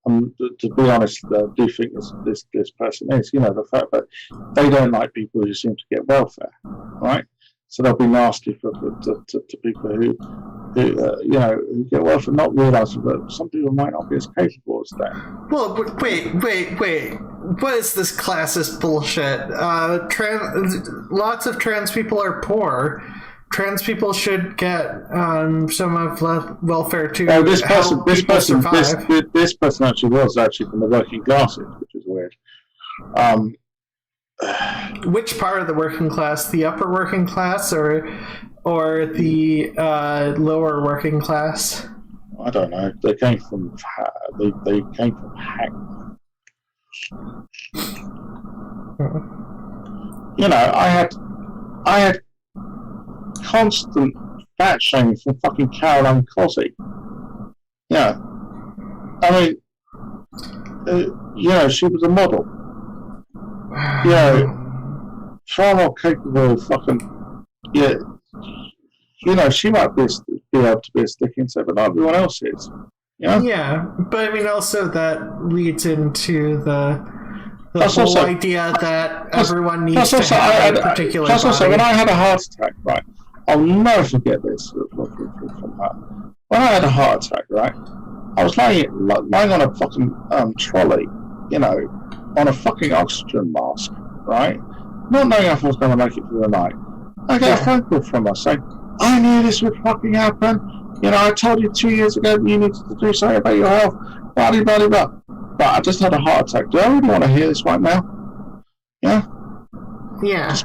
To be honest, I do think this person is, the fact that they don't like people who seem to get welfare, right? So they'll be nasty to people who get welfare, not realising that some people might not be as capable as them. Well, wait. What is this classist bullshit? Lots of trans people are poor. Trans people should get some of welfare too. No, this person actually was from the working classes, which is weird. Which part of the working class? The upper working class or the lower working class? I don't know. They came from Hackney. I had constant fat shaming from fucking Caroline Cosy. Yeah. I mean, she was a model. Far more capable of fucking, she might be able to be a stick inside, but not everyone else is. Yeah, but I mean, also that leads into the whole idea that everyone needs to have a particular body. Also, when I had a heart attack, right, I'll never forget this from her. When I had a heart attack, right, I was lying on a fucking trolley, on a fucking oxygen mask, right, not knowing if I was going to make it through the night. I get a phone call from her saying, I knew this would fucking happen. You know, I told you 2 years ago that you needed to do something about your health. Blah, blah, blah, blah. But I just had a heart attack. Do I really want to hear this right now? Yeah? Yeah.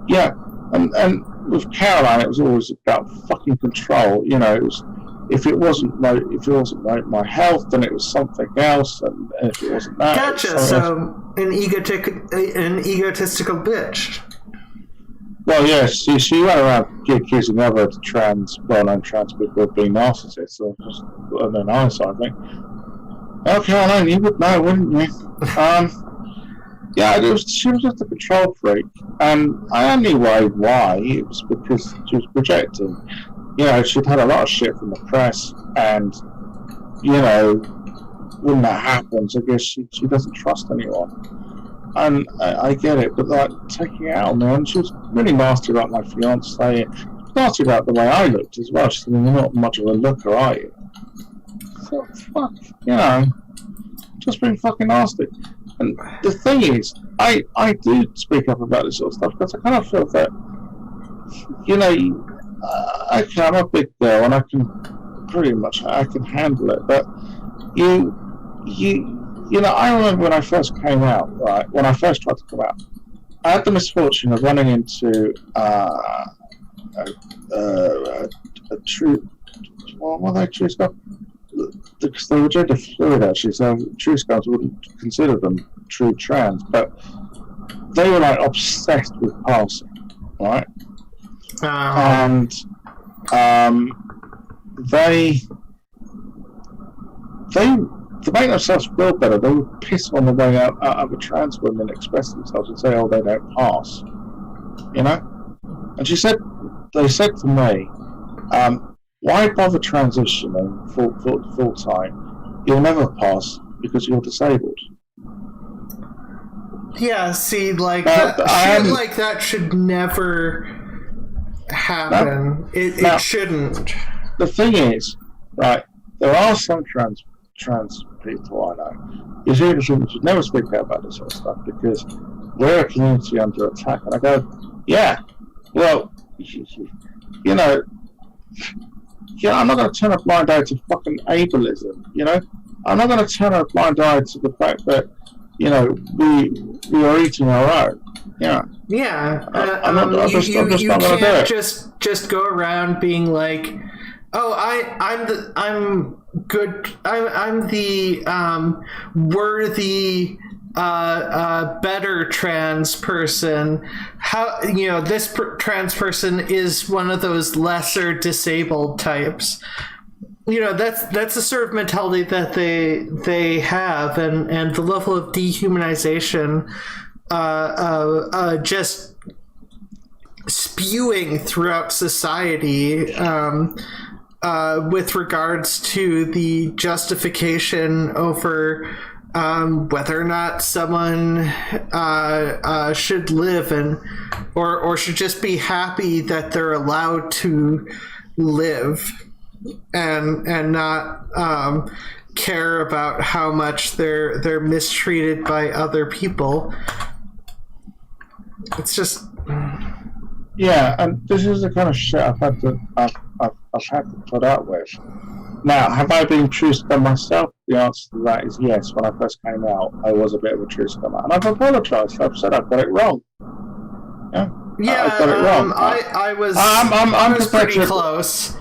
Yeah. And with Caroline, it was always about fucking control. You know, it was, if it wasn't my health, then it was something else, and if it wasn't that, gotcha. So an egotistical bitch. Well, yes, she went around accusing other well-known trans people of being narcissists. So just on the nice side, I think. Oh, Caroline, you would know, wouldn't you? Yeah, she was just a control freak, and I only worried why. It was because she was projecting. You know, she'd had a lot of shit from the press, and, you know, when that happens, I guess she doesn't trust anyone. And I get it, but like, taking it out on me, and she was really nasty about my fiance, nasty about the way I looked as well. She said, "You're not much of a looker, are you?" So, fuck, you know, just being fucking nasty. And the thing is, I do speak up about this sort of stuff, because I kind of feel that, you know, okay, I'm a big girl, and I can handle it, but you know, I remember when I first came out, right, when I first tried to come out, I had the misfortune of running into a true, what were they, true scum? Because they were gender fluid, actually, so true scums wouldn't consider them true trans, but they were, like, obsessed with passing, right? And they to make themselves feel better, they would piss on the way out other trans women, express themselves and say, "Oh, they don't pass," you know. And they said to me, "Why bother transitioning full time? You'll never pass because you're disabled." Yeah, see, like shit like that should never happen. It shouldn't. The thing is, right? There are some trans people I know. You see, we should never speak out about this sort of stuff because we're a community under attack. And I go, yeah, well, you know, I'm not going to turn a blind eye to fucking ableism. You know, I'm not going to turn a blind eye to the fact that, you know, we are eating our own. Yeah. Yeah. I'm just not going to do it. Just go around being like, oh, I'm good. I'm the worthy, better trans person. How, you know, this trans person is one of those lesser disabled types. You know, that's the sort of mentality that they have, and the level of dehumanization, just spewing throughout society. With regards to the justification over whether or not someone should live or should just be happy that they're allowed to live and not care about how much they're mistreated by other people. It's just yeah, and this is the kind of shit I've had to put up with. Now, have I been true scum myself? The answer to that is yes. When I first came out, I was a bit of a true scum, and I've apologised. I've said I've got it wrong. Yeah, I've got it wrong. I was pretty close.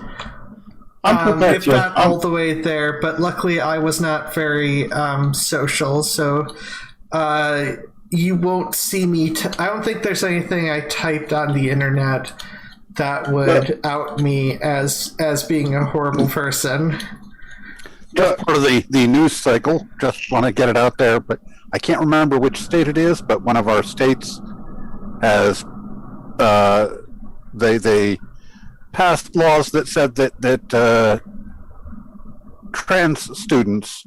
I'm prepared if not all the way there, but luckily I was not very social, so you won't see me. I don't think there's anything I typed on the internet that would out me as being a horrible person. Just part of the news cycle. Just want to get it out there, but I can't remember which state it is. But one of our states has they passed laws that said that trans students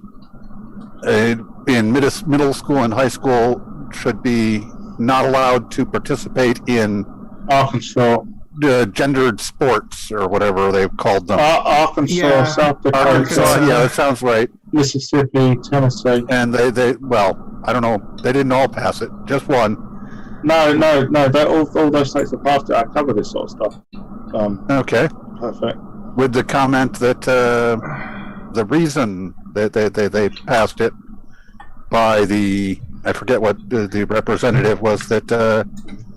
in middle school and high school should be not allowed to participate in Arkansas gendered sports or whatever they've called them. Arkansas, South Dakota, Arkansas, yeah, that sounds right. Mississippi, Tennessee, and they well, I don't know, they didn't all pass it, just one. No, all those states have passed it. I cover this sort of stuff. Okay. Perfect. with the comment that the reason that they passed it by I forget what the representative was, that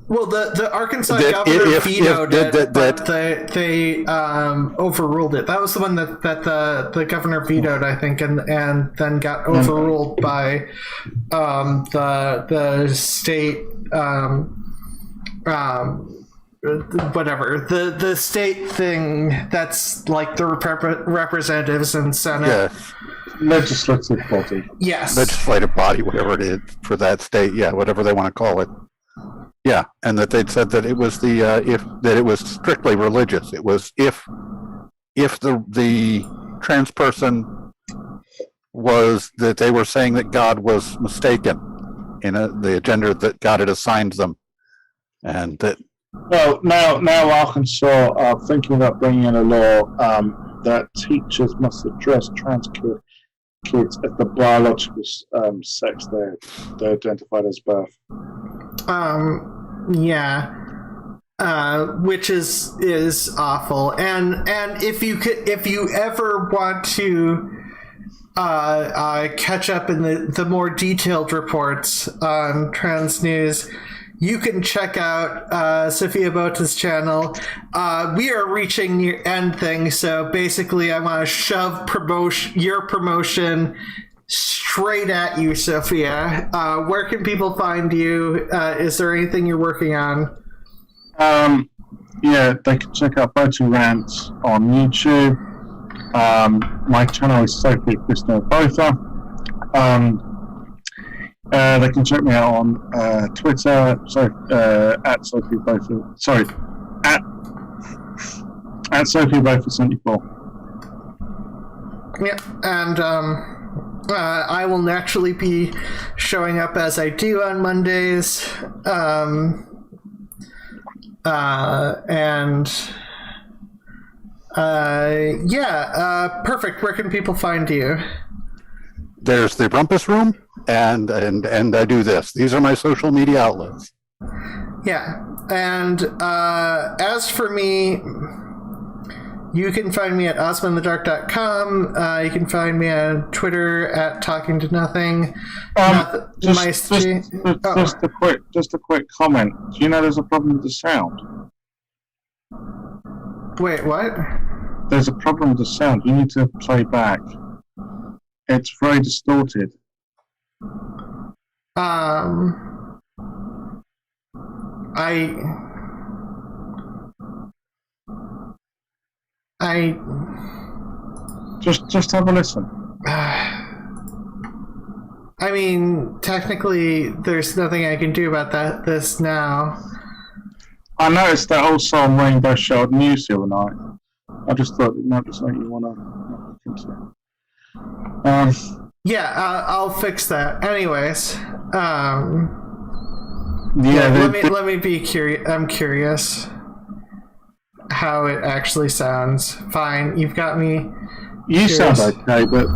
well, the Arkansas governor vetoed it, but they overruled it. That was the one that the governor vetoed, I think, and then got overruled by the state whatever the state thing that's like the representatives and Senate. Yeah. Legislative body. Yes. Legislative body, whatever it is for that state. Yeah, whatever they want to call it. Yeah, and that they'd said that it was that it was strictly religious. It was if the trans person was, that they were saying that God was mistaken in the gender that God had assigned them, and that. Well, now Arkansas are thinking about bringing in a law that teachers must address trans kids as the biological sex they're identified as birth. Yeah. Which is awful. And if you ever want to catch up in the more detailed reports on trans news, you can check out Sophia Botha's channel. We are reaching near end things, so basically I want to shove your promotion straight at you, Sophia. Where can people find you? Is there anything you're working on? Yeah, they can check out Botha Rants on YouTube. My channel is Sophia Botha. They can check me out on Twitter, at Sophia Botha. Sorry, at Sophia Botha 74. Yeah, and I will naturally be showing up as I do on Mondays. Perfect. Where can people find you? There's the Rumpus Room, and I do this. These are my social media outlets. Yeah, and as for me, you can find me at ozmainthedark.com. You can find me on Twitter at talking to nothing. Just a quick comment. Do you know there's a problem with the sound? Wait, what? There's a problem with the sound. You need to play back. It's very distorted. I just have a listen. I mean, technically, there's nothing I can do about this now. I noticed that also on Rainbow Shard News the other night. I just thought it might be something you want to look into. I'll fix that. Anyways, let me be curious. I'm curious how it actually sounds. Fine, you've got me. You curious. sound okay, but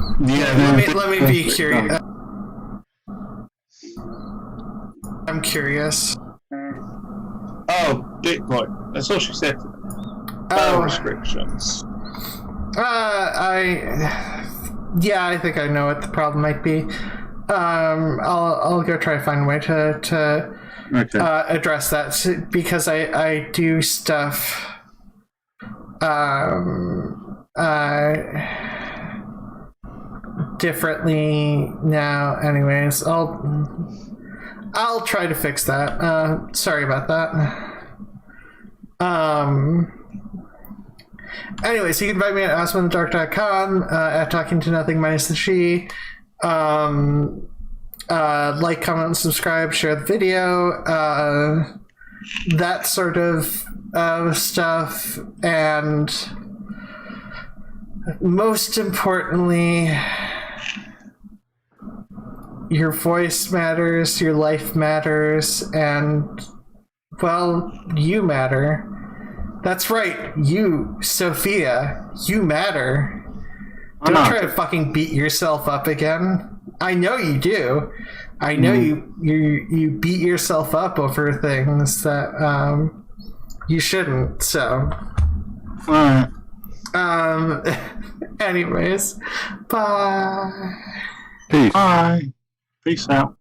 let me be curious. I'm curious. Oh, Bitcoin. That's all she said. Restrictions. I think I know what the problem might be. I'll go try to find a way to address that, because I do stuff differently now. Anyways, I'll try to fix that. Sorry about that. Anyways, you can find me at ozmainthedark.com, at talking to nothing minus the she. Like, comment, and subscribe, share the video, that sort of stuff, and most importantly, your voice matters, your life matters, and, well, you matter. That's right, you, Sophia, you matter. Don't try to fucking beat yourself up again. I know you do. I know you beat yourself up over things that you shouldn't. So, Anyways, bye. Peace. Bye. Peace out.